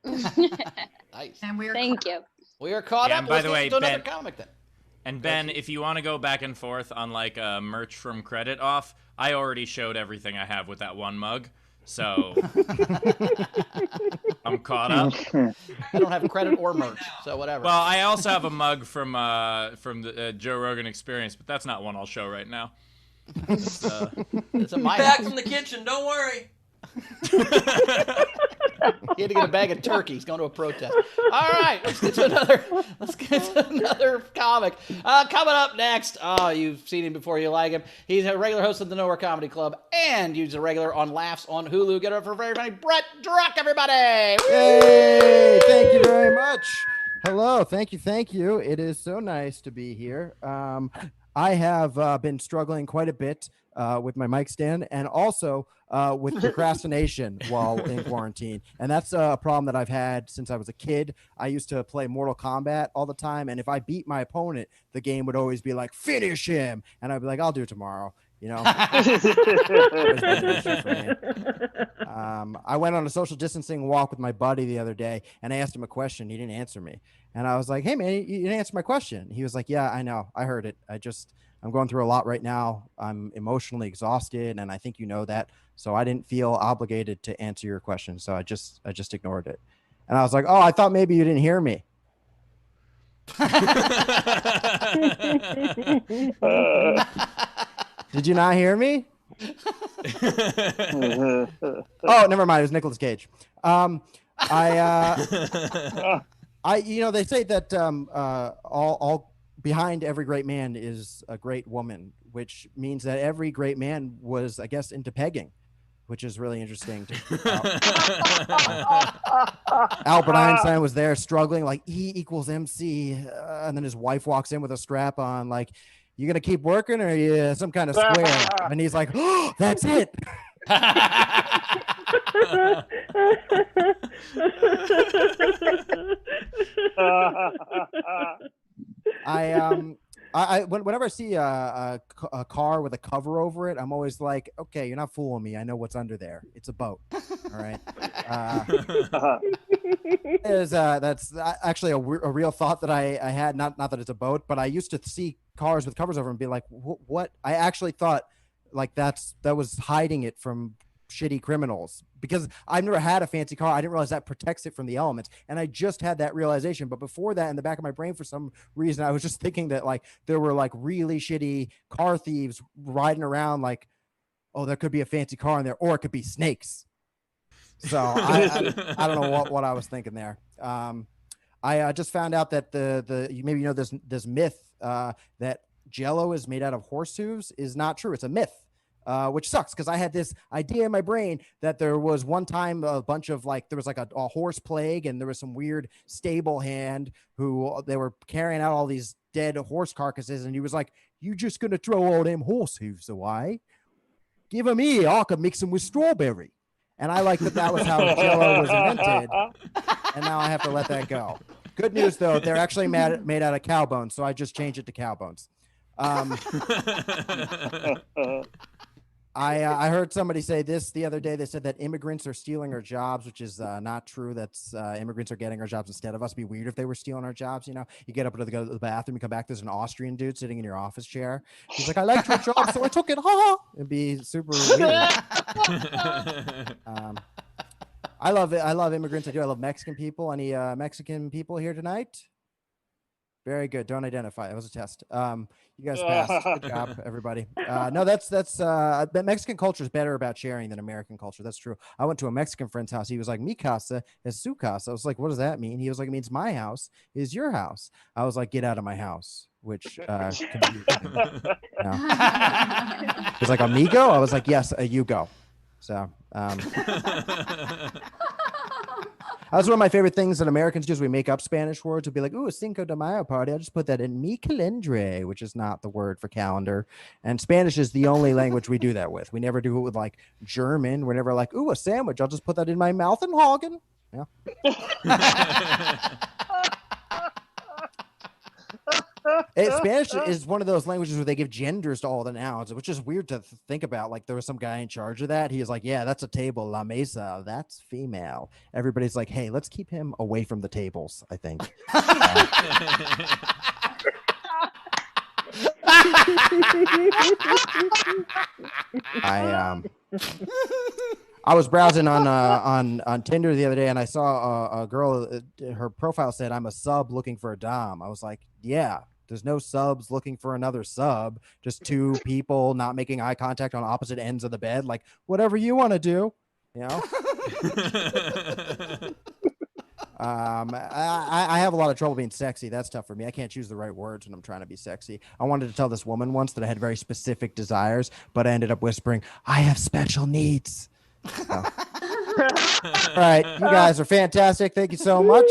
Nice. And we are Thank you. We are caught Yeah, up. and by Let's the get way, into another Ben- comic then. And Ben, if you want to go back and forth on like merch from credit off, I already showed everything I have with that one mug, so I'm caught up. I don't have credit or merch, so whatever. Well, I also have a mug from the Joe Rogan Experience, but that's not one I'll show right now. It's, it's a my Back house. from the kitchen, don't worry. He had to get a bag of turkey. He's going to a protest. All right, let's get to another comic. Coming up next, you've seen him before, you like him. He's a regular host of the Nowhere Comedy Club, and he's a regular on Laughs on Hulu. Get over for very funny Brett Druck, everybody. Yay! Thank you very much. Hello, thank you. It is so nice to be here. I have been struggling quite a bit with my mic stand and also with procrastination while in quarantine. And that's a problem that I've had since I was a kid. I used to play Mortal Kombat all the time. And if I beat my opponent, the game would always be like, finish him. And I'd be like, I'll do it tomorrow. You know, Always been an issue for me. I went on a social distancing walk with my buddy the other day, and I asked him a question. He didn't answer me, and I was like, "Hey, man, you didn't answer my question." He was like, "Yeah, I know. I heard it. I'm going through a lot right now. I'm emotionally exhausted, and I think you know that. So I didn't feel obligated to answer your question, so I just ignored it." And I was like, "Oh, I thought maybe you didn't hear me." Did you not hear me? Oh, never mind. It was Nicolas Cage. They say that all behind every great man is a great woman, which means that every great man was, I guess, into pegging, which is really interesting. Albert Einstein was there struggling, like E equals MC, and then his wife walks in with a strap on, like, "You gonna keep working, or are you some kind of square?" And he's like, "Oh, that's it." Whenever I see a car with a cover over it, I'm always like, okay, you're not fooling me. I know what's under there. It's a boat. All right. That's actually a real thought that I had. Not that it's a boat, but I used to see cars with covers over and be like, what? I actually thought like that was hiding it from shitty criminals, because I've never had a fancy car. I didn't realize that protects it from the elements, and I just had that realization. But before that, in the back of my brain, for some reason, I was just thinking that like there were like really shitty car thieves riding around, like, oh, there could be a fancy car in there, or it could be snakes. So I don't know what I was thinking there. I just found out that maybe you know this myth that Jello is made out of horse hooves is not true. It's a myth. Which sucks, because I had this idea in my brain that there was one time a bunch of there was like a horse plague, and there was some weird stable hand who they were carrying out all these dead horse carcasses, and he was like, "You just gonna throw all them horse hooves away? Give them here. I could mix them with strawberry." And I like that was how Jello was invented, and now I have to let that go. Good news though, they're actually made out of cow bones, so I just changed it to cow bones. I heard somebody say this the other day. They said that immigrants are stealing our jobs, which is not true. That's immigrants are getting our jobs instead of us. It'd be weird if they were stealing our jobs. You know, you get up to go to the bathroom, you come back, there's an Austrian dude sitting in your office chair. He's like, "I liked your job, so I took it." Ha! It'd be super weird. I love it. I love immigrants. I do. I love Mexican people. Any Mexican people here tonight? Very good. Don't identify. It was a test. You guys passed. Good job, everybody. No, that's Mexican culture is better about sharing than American culture. That's true. I went to a Mexican friend's house. He was like, "Mi casa es su casa." I was like, "What does that mean?" He was like, "It means my house is your house." I was like, "Get out of my house," which confused him. He's like, "Amigo?" I was like, "Yes, you go." So that's one of my favorite things that Americans do is we make up Spanish words. We'll be like, "Ooh, a Cinco de Mayo party. I'll just put that in mi calendre," which is not the word for calendar. And Spanish is the only language we do that with. We never do it with like German. We're never like, "Ooh, a sandwich. I'll just put that in my mouth and hagen." Yeah. Spanish is one of those languages where they give genders to all the nouns, which is weird to think about. Like there was some guy in charge of that. He was like, "Yeah, that's a table, la mesa. That's female." Everybody's like, "Hey, let's keep him away from the tables," I think. I was browsing on Tinder the other day, and I saw a girl. Her profile said, "I'm a sub looking for a dom." I was like, "Yeah, there's no subs looking for another sub. Just two people not making eye contact on opposite ends of the bed. Like whatever you want to do, you know." I have a lot of trouble being sexy. That's tough for me. I can't choose the right words when I'm trying to be sexy. I wanted to tell this woman once that I had very specific desires, but I ended up whispering, "I have special needs." So. All right, you guys are fantastic. Thank you so much.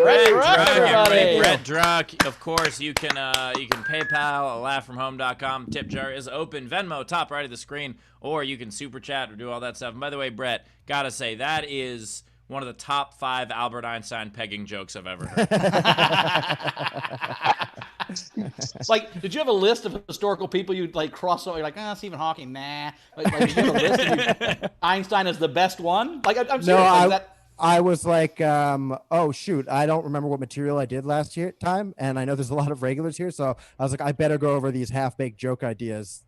Brett Druck, everybody. Brett Druck. Of course, you can PayPal, laughfromhome.com. Tip jar is open. Venmo, top right of the screen, or you can super chat or do all that stuff. And by the way, Brett, gotta say that is one of the top 5 Albert Einstein pegging jokes I've ever heard. Like, did you have a list of historical people you'd like cross over? You're like, Stephen Hawking, nah. Like, did you have a list of Einstein is the best one? Like, I'm serious. No, I was like, oh shoot, I don't remember what material I did last time, and I know there's a lot of regulars here, so I was like, I better go over these half-baked joke ideas.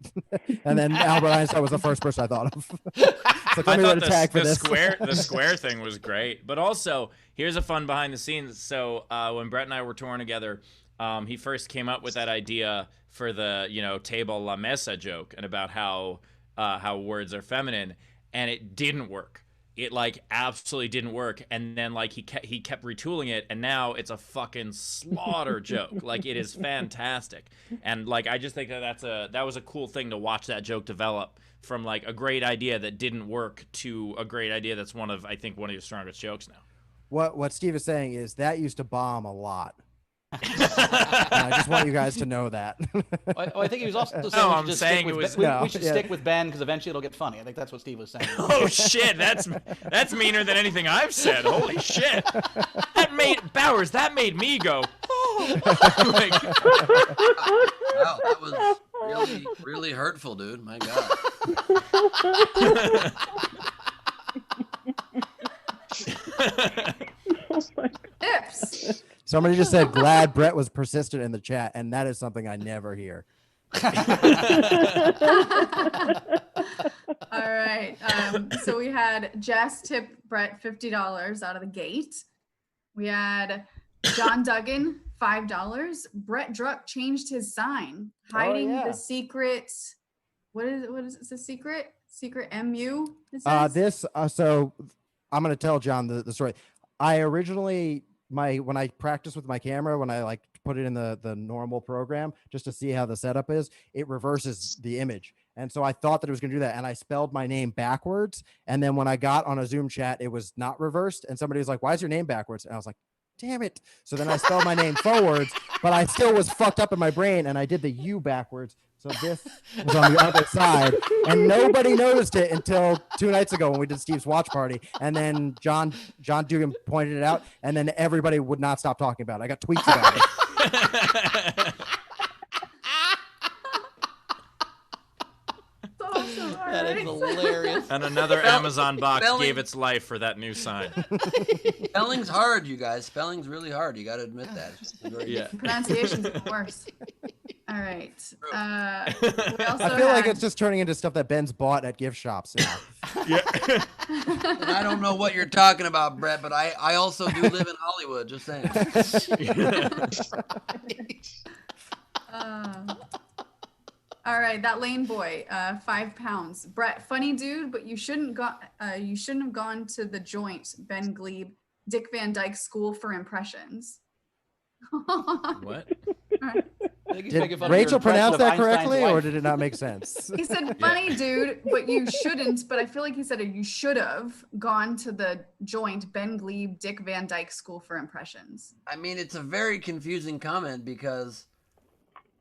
And then Albert Einstein was the first person I thought of. So I thought the square thing was great, but also here's a fun behind the scenes. So when Brett and I were touring together, he first came up with that idea for the table la mesa joke and about how words are feminine, and it didn't work. It like absolutely didn't work, and then like he kept retooling it, and now it's a fucking slaughter joke. Like it is fantastic, and like I just think that was a cool thing to watch that joke develop from like a great idea that didn't work to a great idea that's one of your strongest jokes now. What Steve is saying is that used to bomb a lot. I just want you guys to know that. I think he was also saying we should stick with Ben because eventually it'll get funny. I think that's what Steve was saying. Oh shit, that's meaner than anything I've said. Holy shit, that made me go. Oh. Like, wow, that was really really hurtful, dude. My God. Tips. Somebody just said glad Brett was persistent in the chat, and that is something I never hear. All right. So we had Jess tip Brett $50 out of the gate. We had John Duggan $5. Brett Druck changed his sign, hiding the secret. What is it? The secret? Secret MU? So I'm gonna tell John the story. I originally when I practice with my camera, when I like put it in the normal program just to see how the setup is, it reverses the image. And so I thought that it was going to do that. And I spelled my name backwards. And then when I got on a Zoom chat, it was not reversed. And somebody was like, why is your name backwards? And I was like, damn it. So then I spelled my name forwards, but I still was fucked up in my brain. And I did the U backwards. So this was on the other side, and nobody noticed it until 2 nights ago when we did Steve's watch party. And then John Dugan pointed it out, and then everybody would not stop talking about it. I got tweets about it. Awesome. That is hilarious. And another Amazon box gave its life for that new sign. Spelling's hard, you guys. Spelling's really hard. You got to admit that. Pronunciation's the worst. All right. We also I feel like it's just turning into stuff that Ben's bought at gift shops now. Yeah. And I don't know what you're talking about, Brett, but I also do live in Hollywood. Just saying. All right, that lane boy, 5 pounds. Brett, funny dude, but you shouldn't have gone to the joint. Ben Glebe, Dick Van Dyke School for Impressions. What? Right. Did Rachel pronounce that correctly, or did it not make sense? He said, funny dude, but you shouldn't. But I feel like he said you should have gone to the joint Ben Glebe, Dick Van Dyke School for Impressions. I mean, it's a very confusing comment because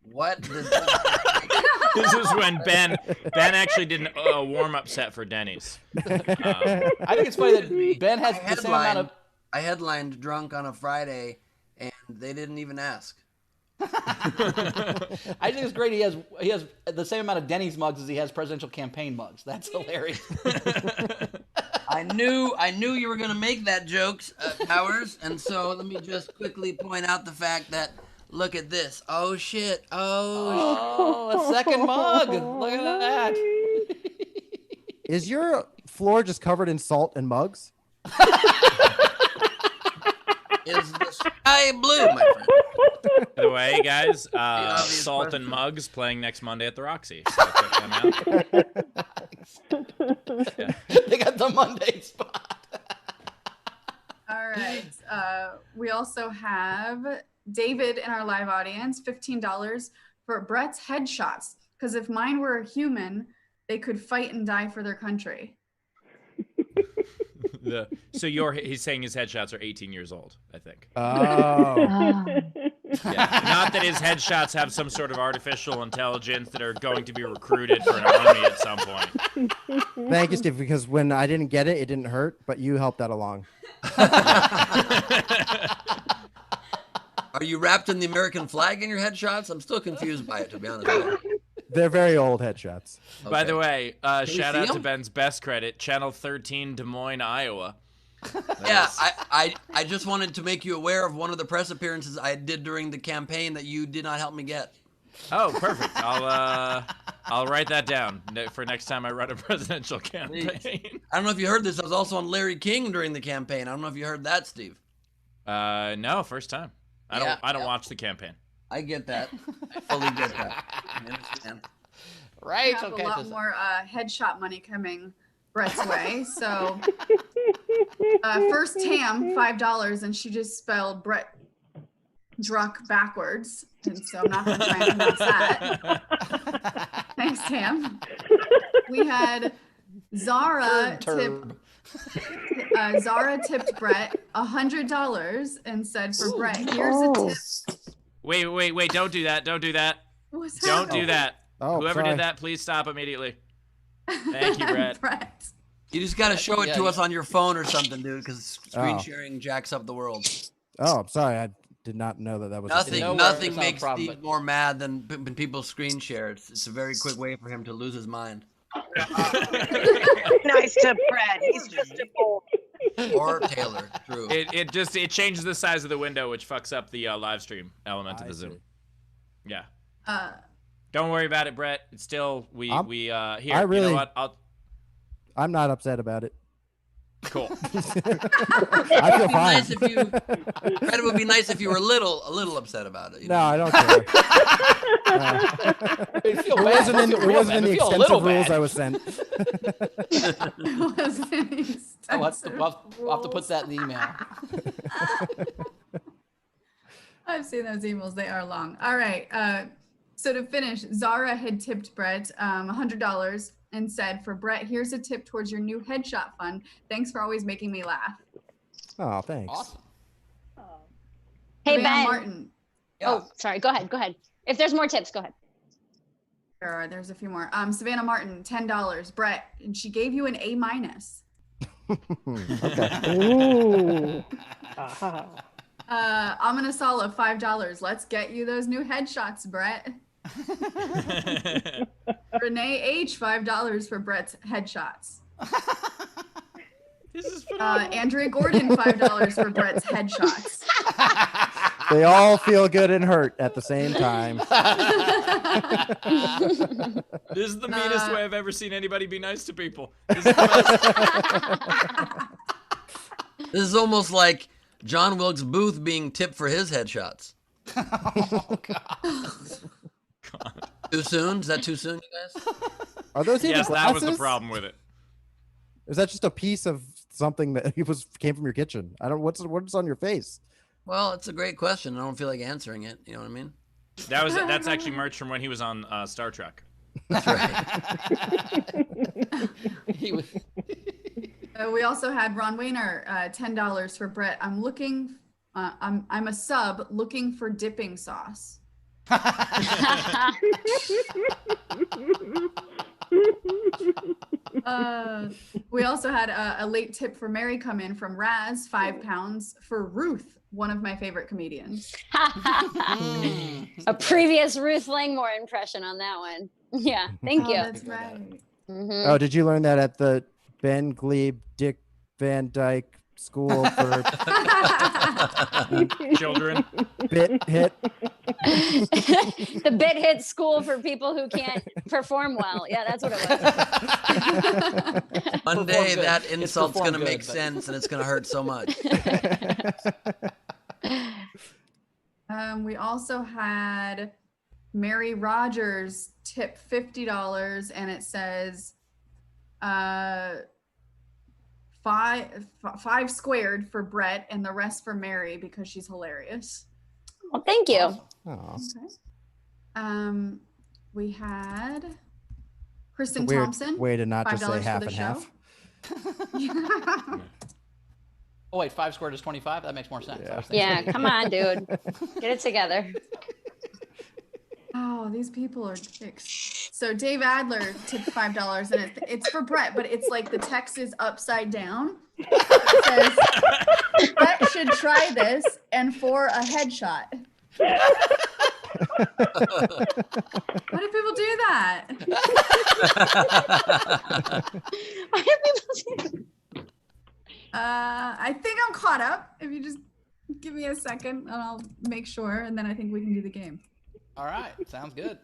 what does This is when Ben actually did a warm-up set for Denny's. I think it's funny that Ben has the same amount of... I headlined Drunk on a Friday, and they didn't even ask. I think it's great. He has the same amount of Denny's mugs as he has presidential campaign mugs. That's hilarious. I knew you were gonna make that joke, Powers, and so let me just quickly point out the fact that look at this. Oh shit! Oh, a second mug. Look at that. Is your floor just covered in salt and mugs? Is the sky blue, my friend? By the way, guys, Salt and Mugs playing next Monday at the Roxy. So check them out. Yeah. They got the Monday spot. All right. We also have David in our live audience, $15 for Brett's headshots. Because if mine were a human, they could fight and die for their country. So he's saying his headshots are 18 years old, I think. Oh. Yeah. Not that his headshots have some sort of artificial intelligence that are going to be recruited for an army at some point. Thank you, Steve, because when I didn't get it, it didn't hurt, but you helped that along. Are you wrapped in the American flag in your headshots? I'm still confused by it, to be honest with you. They're very old headshots. By the way, we shout see out to 'em? Ben's best credit, Channel 13, Des Moines, Iowa. Yeah, I just wanted to make you aware of one of the press appearances I did during the campaign that you did not help me get. Oh, perfect. I'll write that down for next time I run a presidential campaign. I don't know if you heard this. I was also on Larry King during the campaign. I don't know if you heard that, Steve. No, first time. I don't watch the campaign. I get that. I fully get that. I understand. Right. We have Okay. a lot more headshot money coming Brett's way. So first Tam, $5, and she just spelled Brett Druck backwards. And so I'm not going to try and pronounce that. Thanks, Tam. We had Zara tipped Brett $100 and said for Brett, here's a tip. Wait, don't do that. Don't do that. What's Don't happening? do that. Oh, Whoever sorry. did that, please stop immediately. Thank you, Brett. Brett. You just got to show it to us on your phone or something, dude, because screen Oh. sharing jacks up the world. Oh, I'm sorry. I did not know that was a Nothing, thing. nowhere, nothing it's not a makes problem, Steve but- more mad than when people screen share. It's a very quick way for him to lose his mind. Nice to Brett. He's just a bull. Or Taylor, true. It changes the size of the window, which fucks up the live stream element of I the Zoom. see. Yeah. Don't worry about it, Brett. It's still here. I You really- know what? I'm not upset about it. Cool. I feel It'd be fine. nice if you. Brett, it would be nice if you were a little upset about it. You No, know? I don't care. You feel It bad. wasn't in, Feel it real wasn't bad. in the Feel a extensive little rules bad. I was sent. I'll have to put that in the email. I've seen those emails. They are long. All right. So to finish, Zara had tipped Brett $100 and said, for Brett, here's a tip towards your new headshot fund. Thanks for always making me laugh. Oh, thanks. Awesome. Hey, Savannah Ben. Martin. Oh, sorry. Go ahead. If there's more tips, go ahead. There's a few more. Savannah Martin, $10. Brett, and she gave you an A-. Okay. Ooh. Amina Sala, $5. Let's get you those new headshots, Brett. Renee H, $5 for Brett's headshots. This is phenomenal. Andrea Gordon, $5 for Brett's headshots. They all feel good and hurt at the same time. This is the meanest way I've ever seen anybody be nice to people. This is the best. This is almost like John Wilkes Booth being tipped for his headshots. Oh, God. Too soon? Is that too soon, you guys? Are those even Yes, glasses? that was the problem with it. Is that just a piece of something that came from your kitchen? I don't. What's on your face? Well, it's a great question. I don't feel like answering it. You know what I mean? That's actually merch from when he was on Star Trek. That's right. He was. We also had Ron Wayner, $10 for Brett. I'm a sub looking for dipping sauce. We also had a late tip for Mary come in from Raz, £5 for Ruth, one of my favorite comedians. A previous Ruth Langmore impression on that one. Yeah, thank you. That's right. Mhm. Oh, did you learn that at the Ben Glebe Dick Van Dyke School for Children. Bit Hit? The bit hit school for people who can't perform well. Yeah, that's what it was. One day good. that It's insult's performed going to make good, but- sense and it's going to hurt so much. We also had Mary Rogers tip $50, and it says five squared for Brett and the rest for Mary because she's hilarious. Well, thank you. Oh, Okay. We had Kristen weird Thompson. way to not just $5 say for half the and show. half. Oh, wait, 5 squared is 25? That makes more sense. Yeah. Yeah, come on, dude. Get it together. Oh, these people are dicks. So Dave Adler tipped $5, and it's for Brett, but it's like the text is upside down. It says, Brett should try this, and for a headshot. Why do people do that? Why do people do that? I think I'm caught up. If you just give me a second, and I'll make sure, and then I think we can do the game. All right, sounds good.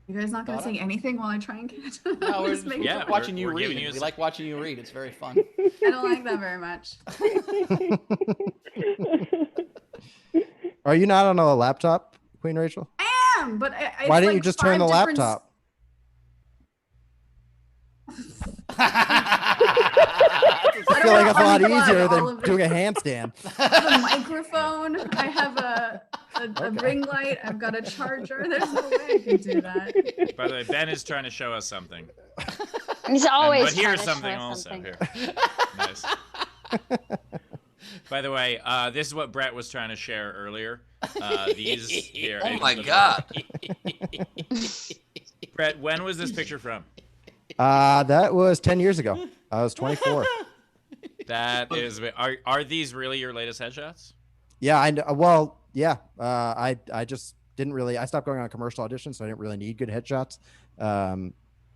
You guys not gonna Caught up? say anything while I try and get? No, we're Just just making Yeah, sure. watching you we're read. giving you We a like watching you read. It's very fun. I don't like that very much. Are you not on a laptop, Queen Rachel? I am, but it's Why didn't you like just turn the 5 different laptop? I feel like it's a lot easier than doing a handstand. I have a microphone. I have a ring light. I've got a charger. There's no way I can do that. By the way, Ben is trying to show us something. He's always But here's trying to something show us also something. here. Nice. By the way, this is what Brett was trying to share earlier. These here. Oh my God. Brett, when was this picture from? That was 10 years ago. I was 24. That is. Are these really your latest headshots? Yeah, I know. Well, yeah. I just didn't really. I stopped going on commercial auditions, so I didn't really need good headshots,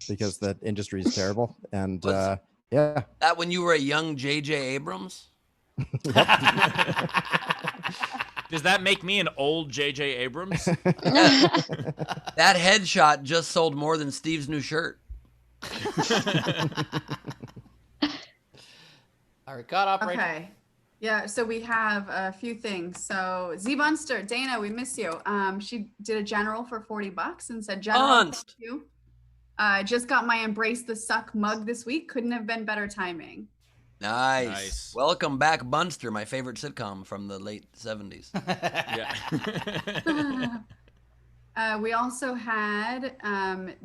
because the industry is terrible. And yeah. That when you were a young J.J. Abrams? Does that make me an old J.J. Abrams? That headshot just sold more than Steve's new shirt. All right, caught up, Rachel. Okay. Yeah, so we have a few things. So Z Bunster, Dana, we miss you. She did a general for $40 and said, General, thank Bunst. you. Just got my Embrace the Suck mug this week. Couldn't have been better timing. Nice. Welcome back, Bunster, my favorite sitcom from the late 70s. Yeah. We also had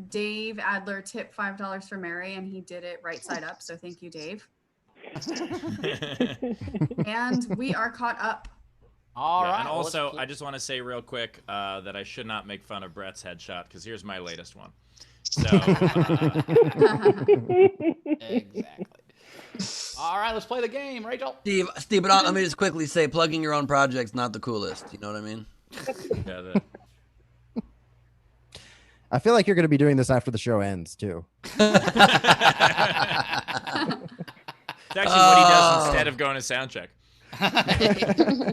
Dave Adler tip $5 for Mary, and he did it right side up. So thank you, Dave. And we are caught up. All right. And well, also, let's- I just want to say real quick that I should not make fun of Brett's headshot because here's my latest one. So, exactly. All right, let's play the game, Rachel. Steve, but let me just quickly say, plugging your own project's not the coolest. You know what I mean? yeah, I feel like you're going to be doing this after the show ends, too. it's actually what he does instead of going to sound check.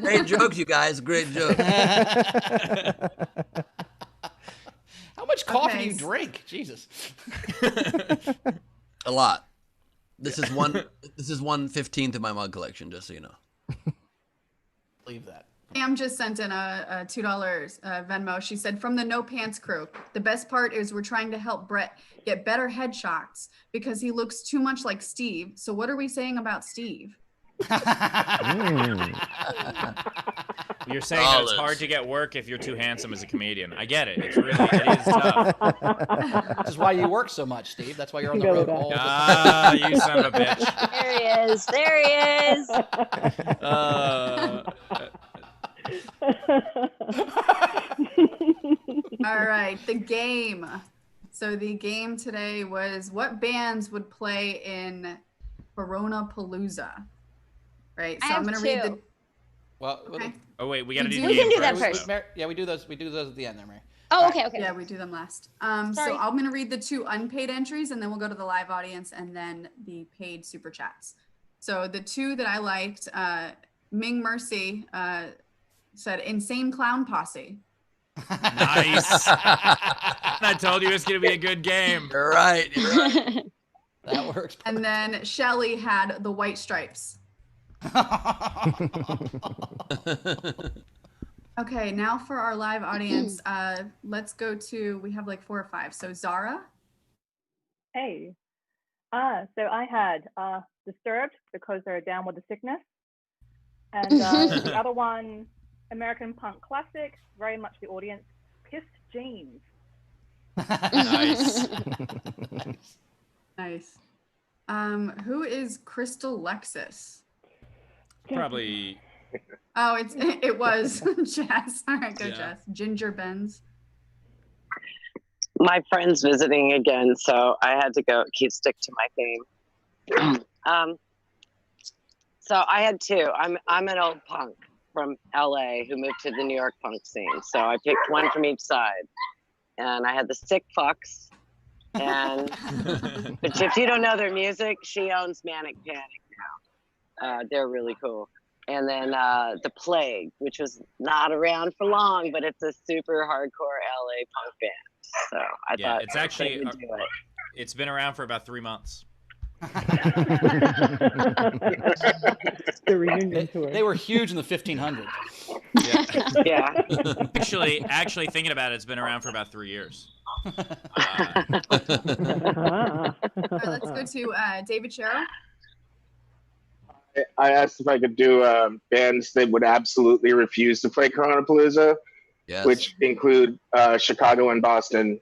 Great jokes, you guys. Great jokes. How much coffee do Okay. you drink? Jesus. A lot. This is 1/15 of my mug collection, just so you know. Leave that. Pam just sent in a $2 Venmo. She said, from the No Pants crew, the best part is we're trying to help Brett get better headshots because he looks too much like Steve. So what are we saying about Steve? You're saying that it's Olives. hard to get work if you're too handsome as a comedian. I get it. It is tough. This is why you work so much, Steve. That's why you're on the road all the time. Ah, you son of a bitch. There he is. There he is. All right, the game. So the game today was what bands would play in Corona Palooza. Right. So I I'm have gonna read the two. Well, okay. Oh wait, we gotta do the We game can do that first. first. though. yeah, we do those. We do those at the end, there, Mary. Oh, okay, okay. Yeah, we do them last. Sorry. So I'm gonna read the 2 unpaid entries and then we'll go to the live audience and then the paid super chats. So the 2 that I liked, Ming Mercy said Insane Clown Posse. Nice. I told you it's gonna be a good game. You're right. You're right. That works. And then Shelly had the White Stripes. Okay, now for our live audience, let's go to, we have like 4 or 5. So Zara, Hey. So I had Disturbed because they're down with the sickness. And the other one, American Punk Classic, very much the audience, Pissed Jeans. Nice. nice. Who is Crystal Lexus? Probably. Oh, it was Jess. All right, go Yeah. Jess. Ginger Benz. My friend's visiting again, so I had to stick to my theme. So I had two. I'm an old punk from LA who moved to the New York punk scene. So I picked one from each side. And I had the Sick Fucks. And but if you don't know their music, she owns Manic Panic now. They're really cool. And then the Plague, which was not around for long, but it's a super hardcore LA punk band. So I thought it's actually they would do it. it's been around for about 3 months. The reunion tour. They were huge in the 1500s. Yeah. Actually, thinking about it, it's been around for about 3 years. All right, let's go to David Sharrow. I asked if I could do bands that would absolutely refuse to play Coronapalooza, Yes. which include Chicago and Boston.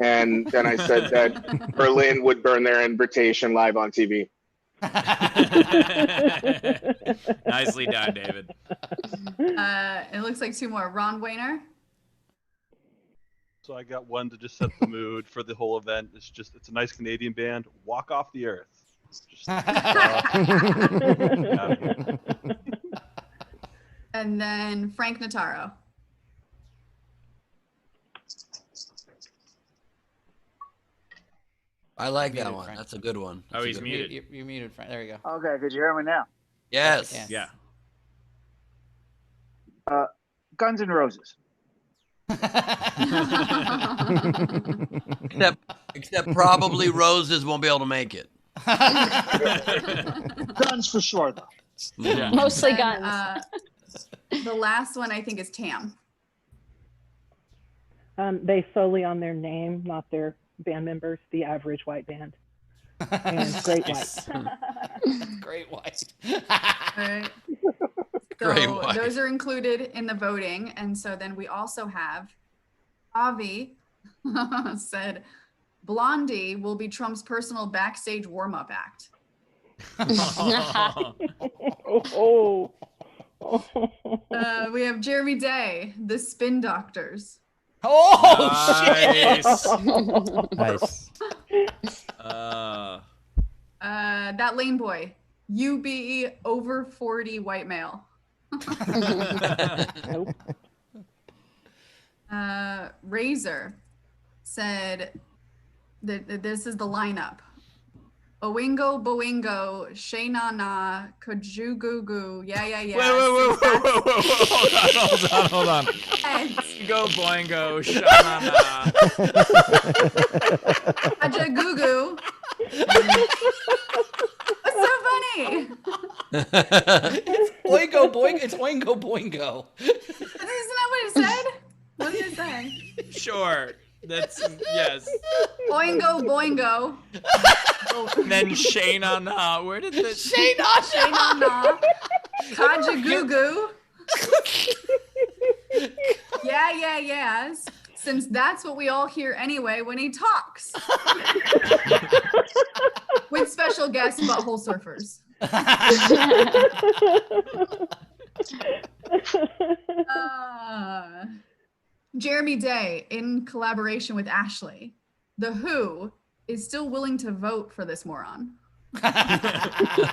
And then I said that Berlin would burn their invitation live on TV. Nicely done, David. It looks like two more. Ron Wayner. So I got one to just set the mood for the whole event. It's a nice Canadian band. Walk Off the Earth. Just, And then Frank Notaro. I like Muted, that one. Frank. That's a good one. Oh, That's a he's good muted. You muted, Frank. There you go. Okay, could you hear me now? Yes. Yeah. Yeah. Guns N' Roses. Except probably Roses won't be able to make it. Guns for sure, though. Yeah. Mostly And, guns. the last one I think is Tam. They solely on their name, not their band members, the Average White Band. And Great White. Great White. All right. Great So White. those are included in the voting. And so then we also have Avi said Blondie will be Trump's personal backstage warm-up act. Oh. We have Jeremy Day, the Spin Doctors. Oh, shit. Nice. That Lane Boy, UBE over 40 white male. Nope. Razor said that this is the lineup. Oingo Boingo, Shaynana, Kajugugu, yeah. Wait. Hold on. Go boingo, shanana. Kajugugu. What's so funny? Oingo boingo. It's oingo boingo. Isn't that what it said? What did it say? Sure. That's yes. Oingo Boingo. And then Shaynana. Where did the Shaynana. Kajagugu. Yeah. Since that's what we all hear anyway when he talks. With special guest butthole surfers. Jeremy Day, in collaboration with Ashley, The Who is still willing to vote for this moron. I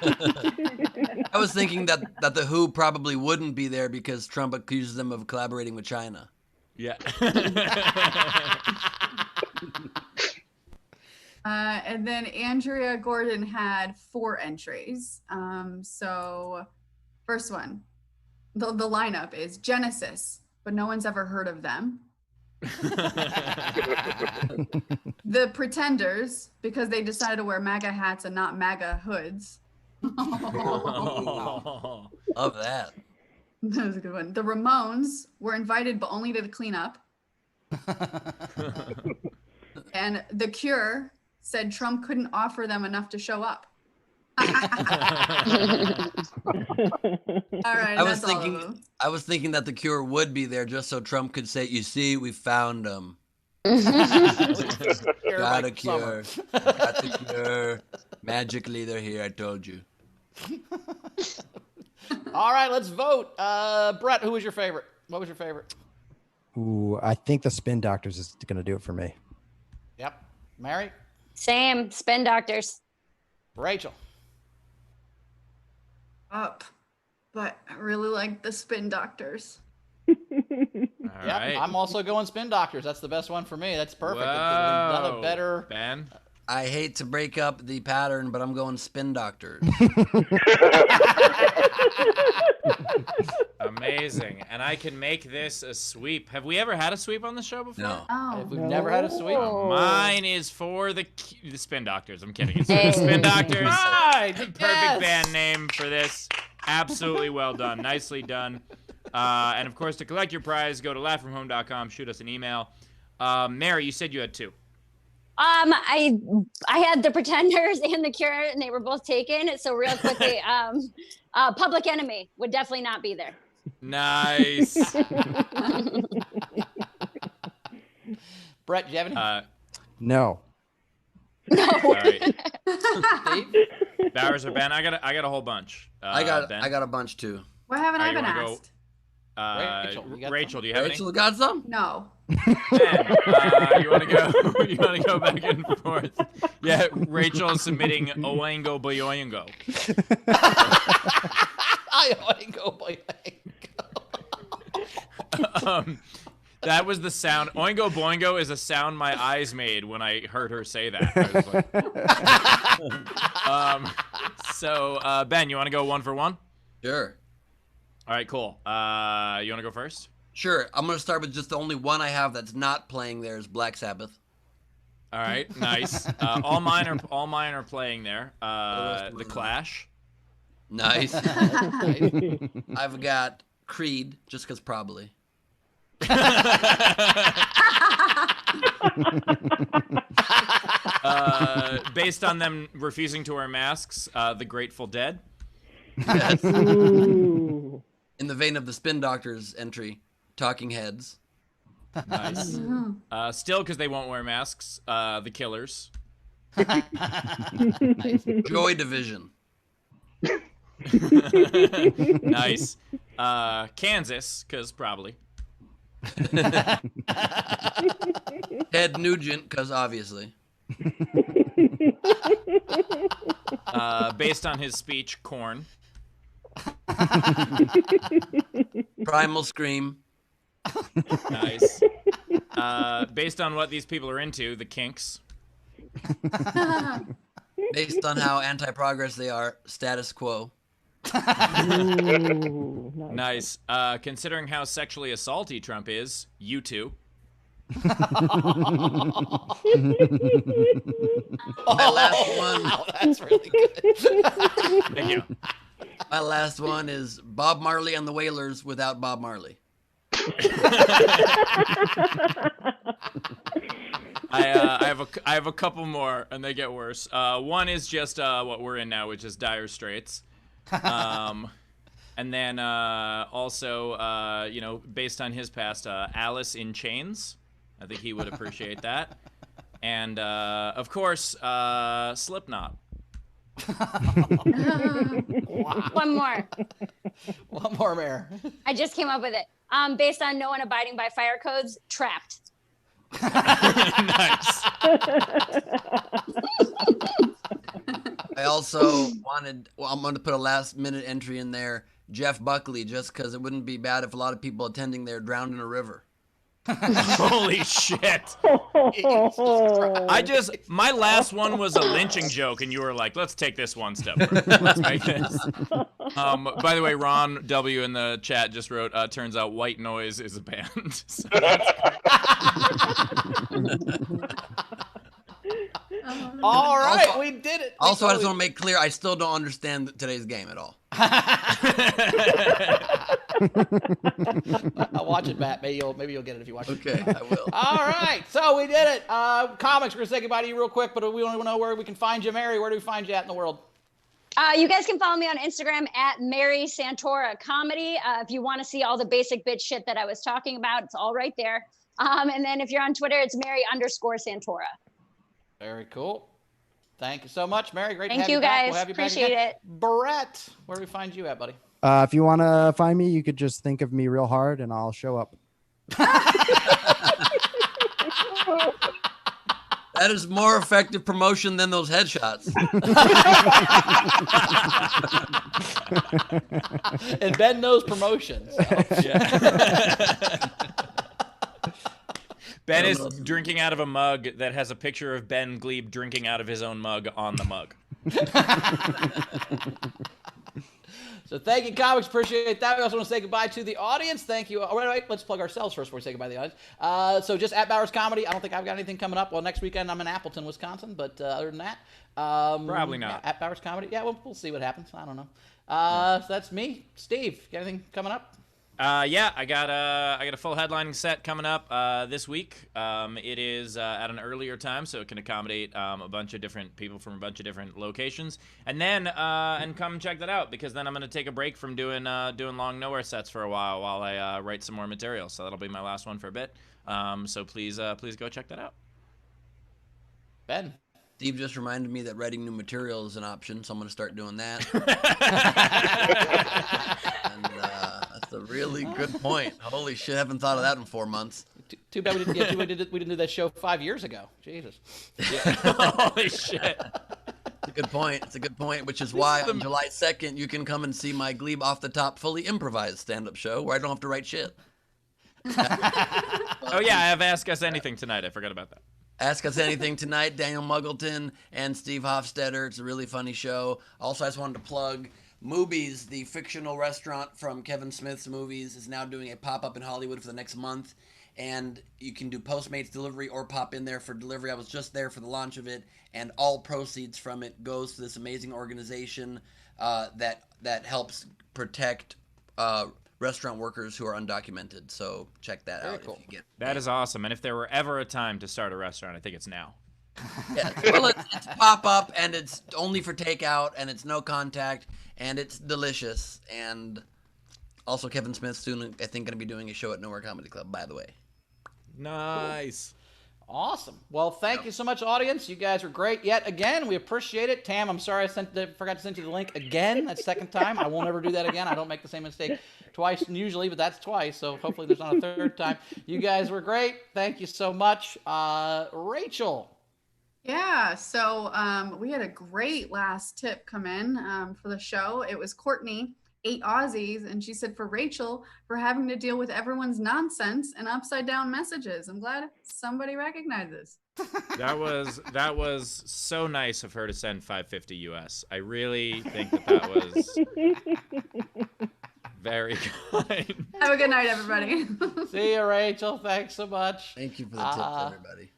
was thinking that The Who probably wouldn't be there because Trump accuses them of collaborating with China. Yeah. And then Andrea Gordon had 4 entries. So first one, the lineup is Genesis, but no one's ever heard of them. The Pretenders, because they decided to wear MAGA hats and not MAGA hoods. Love that. That was a good one. The Ramones were invited, but only to clean up. And The Cure said Trump couldn't offer them enough to show up. All right, I was that's all of them. thinking that The Cure would be there just so Trump could say, "You see, we found them. Got a cure. Got the cure. Magically, they're here. I told you." All right, let's vote. Brett, who was your favorite? What was your favorite? Ooh, I think the Spin Doctors is going to do it for me. Yep. Mary? Same. Spin Doctors. Rachel? up, but I really like the Spin Doctors. All Yeah, right. I'm also going Spin Doctors. That's the best one for me. That's perfect. Whoa. Another better. Ben. I hate to break up the pattern, but I'm going Spin Doctors. Amazing. And I can make this a sweep. Have we ever had a sweep on the show before? No. Oh, We've never had a sweep. Mine is for the Spin Doctors. I'm kidding. It's for the Spin Doctors. Right. Perfect Yes. band name for this. Absolutely well done. Nicely done. And of course, to collect your prize, go to laughfromhome.com. Shoot us an email. Mary, you said you had 2. I had the Pretenders and the Cure, and they were both taken. So real quickly, Public Enemy would definitely not be there. Nice. Brett, do you have any? No. All right. Steve? Bowers or Ben? I got a whole bunch. I got Ben? a bunch too. why haven't All I right, you been wanna go- asked? Rachel, do you have Rachel got some? No. any? Ben, you want to go? You want to go back and forth? Yeah, Rachel is submitting Oingo Boyoingo. Oingo, boingo. That was the sound. Oingo Boingo is a sound my eyes made when I heard her say that. I was like, so Ben, you want to go 1 for 1? Sure. All right, cool. You want to go first? Sure. I'm gonna start with just the only one I have that's not playing there is Black Sabbath. All right, nice. All mine are playing there. The Clash. Nice. I've got Creed, just because probably. Based on them refusing to wear masks, the Grateful Dead. Yes. Ooh. In the vein of the Spin Doctors entry, Talking Heads. Nice. Still, because they won't wear masks, the Killers. Joy Division. Nice. Kansas, because probably. Ted Nugent, because obviously. Based on his speech, Korn. Primal Scream. Nice. Based on what these people are into, the Kinks. Based on how anti-progress they are, Status Quo. Ooh, Nice. Considering how sexually assaulty Trump is, U2. My last one. Wow, that's really good. Thank you. My last one is Bob Marley and the Wailers without Bob Marley. I have a couple more, and they get worse. One is just what we're in now, which is Dire Straits. And then also, you know, based on his past, Alice in Chains. I think he would appreciate that. And of course, Slipknot. One more. One more, Mayor. I just came up with it. Based on no one abiding by fire codes, Trapped. Nice. I also wanted, well, I'm going to put a last minute entry in there, Jeff Buckley, just because it wouldn't be bad if a lot of people attending there drowned in a river. Holy shit. My last one was a lynching joke, and you were like, let's take this one step further. Let's make this. By the way, Ron W. in the chat just wrote, turns out White Noise is a band. So All right, Also- we did it. Also, I just want to make clear, I still don't understand today's game at all. I'll watch it, Matt. Maybe you'll get it if you watch it. Okay, I will. All right, so we did it. Comics, we're gonna say goodbye to you real quick, but we want to know where we can find you, Mary. Where do we find you at in the world? You guys can follow me on Instagram at Mary Santora Comedy. If you want to see all the basic bitch shit that I was talking about, it's all right there. And then if you're on Twitter, it's Mary_Santora. Very cool. Thank you so much, Mary. Great to Thank have you you back. guys. We'll have you back Appreciate again. it. Brett, where do we find you at, buddy? If you want to find me, you could just think of me real hard and I'll show up. That is more effective promotion than those headshots. And Ben knows promotions. So. Yeah. Ben is drinking out of a mug that has a picture of Ben Glebe drinking out of his own mug on the mug. So thank you, comics. Appreciate that. We also want to say goodbye to the audience. Thank you. Oh, wait, let's plug ourselves first before we say goodbye to the audience. So just at Bowers Comedy. I don't think I've got anything coming up. Well, next weekend I'm in Appleton, Wisconsin. But other than that, probably not. Yeah, at Bowers Comedy. Yeah, we'll see what happens. I don't know. So that's me. Steve, got anything coming up? Yeah, I got a full headlining set coming up this week. It is at an earlier time, so it can accommodate a bunch of different people from a bunch of different locations. And then and come check that out, because then I'm gonna take a break from doing long nowhere sets for a while I write some more material. So that'll be my last one for a bit. So please go check that out. Ben. Steve just reminded me that writing new material is an option, so I'm going to start doing that. And that's a really good point. Holy shit, I haven't thought of that in 4 months. Too bad we didn't do that show 5 years ago. Jesus. Yeah. Holy shit. It's a good point. It's a good point, which is why on July 2nd, you can come and see my Glebe Off the Top fully improvised stand-up show where I don't have to write shit. Oh, yeah, I have Ask Us Anything tonight. I forgot about that. Ask Us Anything tonight, Daniel Muggleton and Steve Hofstetter. It's a really funny show. Also, I just wanted to plug Movies, the fictional restaurant from Kevin Smith's movies, is now doing a pop-up in Hollywood for the next month. And you can do Postmates delivery or pop in there for delivery. I was just there for the launch of it, and all proceeds from it goes to this amazing organization that helps protect restaurant workers who are undocumented. So check that out. Cool. If you get That is awesome. And if there were ever a time to start a restaurant, I think it's now. Yeah, well, it's pop-up, and it's only for takeout, and it's no contact, and it's delicious. And also Kevin Smith's soon, I think, going to be doing a show at Nowhere Comedy Club, by the way. Nice. Cool. Awesome. Well, thank you so much, audience. You guys were great yet again. We appreciate it. Tam, I'm sorry I forgot to send you the link again. That's second time. I won't ever do that again. I don't make the same mistake twice usually, but that's twice. So hopefully there's not a third time. You guys were great. Thank you so much. Rachel. Yeah, so we had a great last tip come in for the show. It was Courtney, 8 Aussies, and she said, for Rachel, for having to deal with everyone's nonsense and upside down messages. I'm glad somebody recognizes. That was so nice of her to send $550 US. I really think that was very kind. Have a good night, everybody. See you, Rachel. Thanks so much. Thank you for the tips, everybody.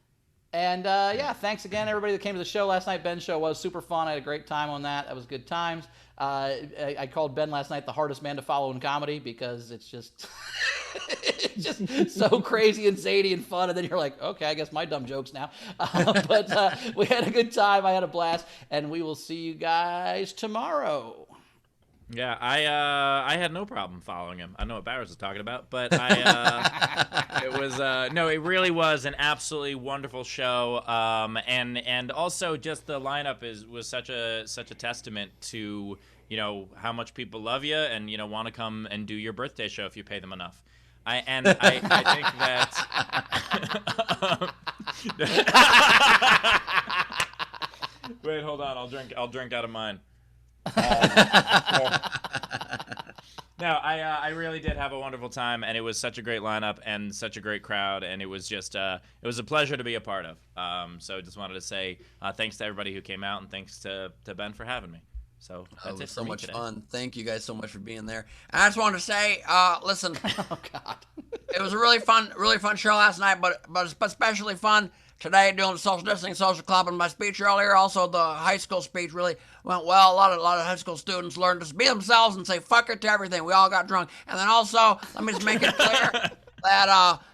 And yeah, thanks again, everybody that came to the show last night. Ben's show was super fun. I had a great time on that. That was good times. I called Ben last night the hardest man to follow in comedy because it's just it's just so crazy and zany and fun. And then you're like, okay, I guess my dumb jokes now. But we had a good time. I had a blast. And we will see you guys tomorrow. Yeah, I had no problem following him. I know what Bowers was talking about, but it really was an absolutely wonderful show. And also just the lineup was such a testament to, you know, how much people love you and, you know, want to come and do your birthday show if you pay them enough. I think that. Wait, hold on. I'll drink out of mine. No, I really did have a wonderful time, and it was such a great lineup and such a great crowd, and it was just it was a pleasure to be a part of. So I just wanted to say thanks to everybody who came out, and thanks to Ben for having me. So that's it was for so me much today. fun. Thank you guys so much for being there. And I just wanted to say, listen, Oh God, it was a really fun show last night, but especially fun today doing social distancing, social club, and my speech earlier. Also, the high school speech really went well. A lot of high school students learned to be themselves and say fuck it to everything. We all got drunk, and then also let me just make it clear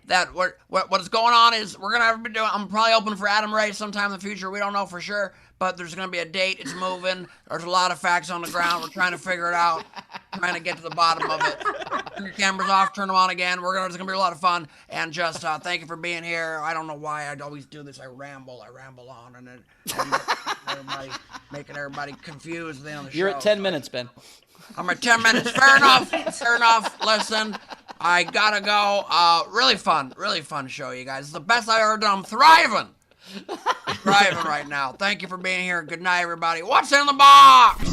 that what is going on is we're gonna be doing. I'm probably open for Adam Ray sometime in the future. We don't know for sure, but there's gonna be a date. It's moving. There's a lot of facts on the ground. We're trying to figure it out. Trying to get to the bottom of it. Turn your cameras off. Turn them on again. It's gonna be a lot of fun. And just thank you for being here. I don't know why I always do this. I ramble on, and making everybody confused on the show. you're at 10 minutes, Ben. I'm at 10 minutes. Fair enough. Fair enough. Listen, I gotta go. Really fun show, you guys. It's the best I've ever done. I'm thriving right now. Thank you for being here. Good night, everybody. What's in the box?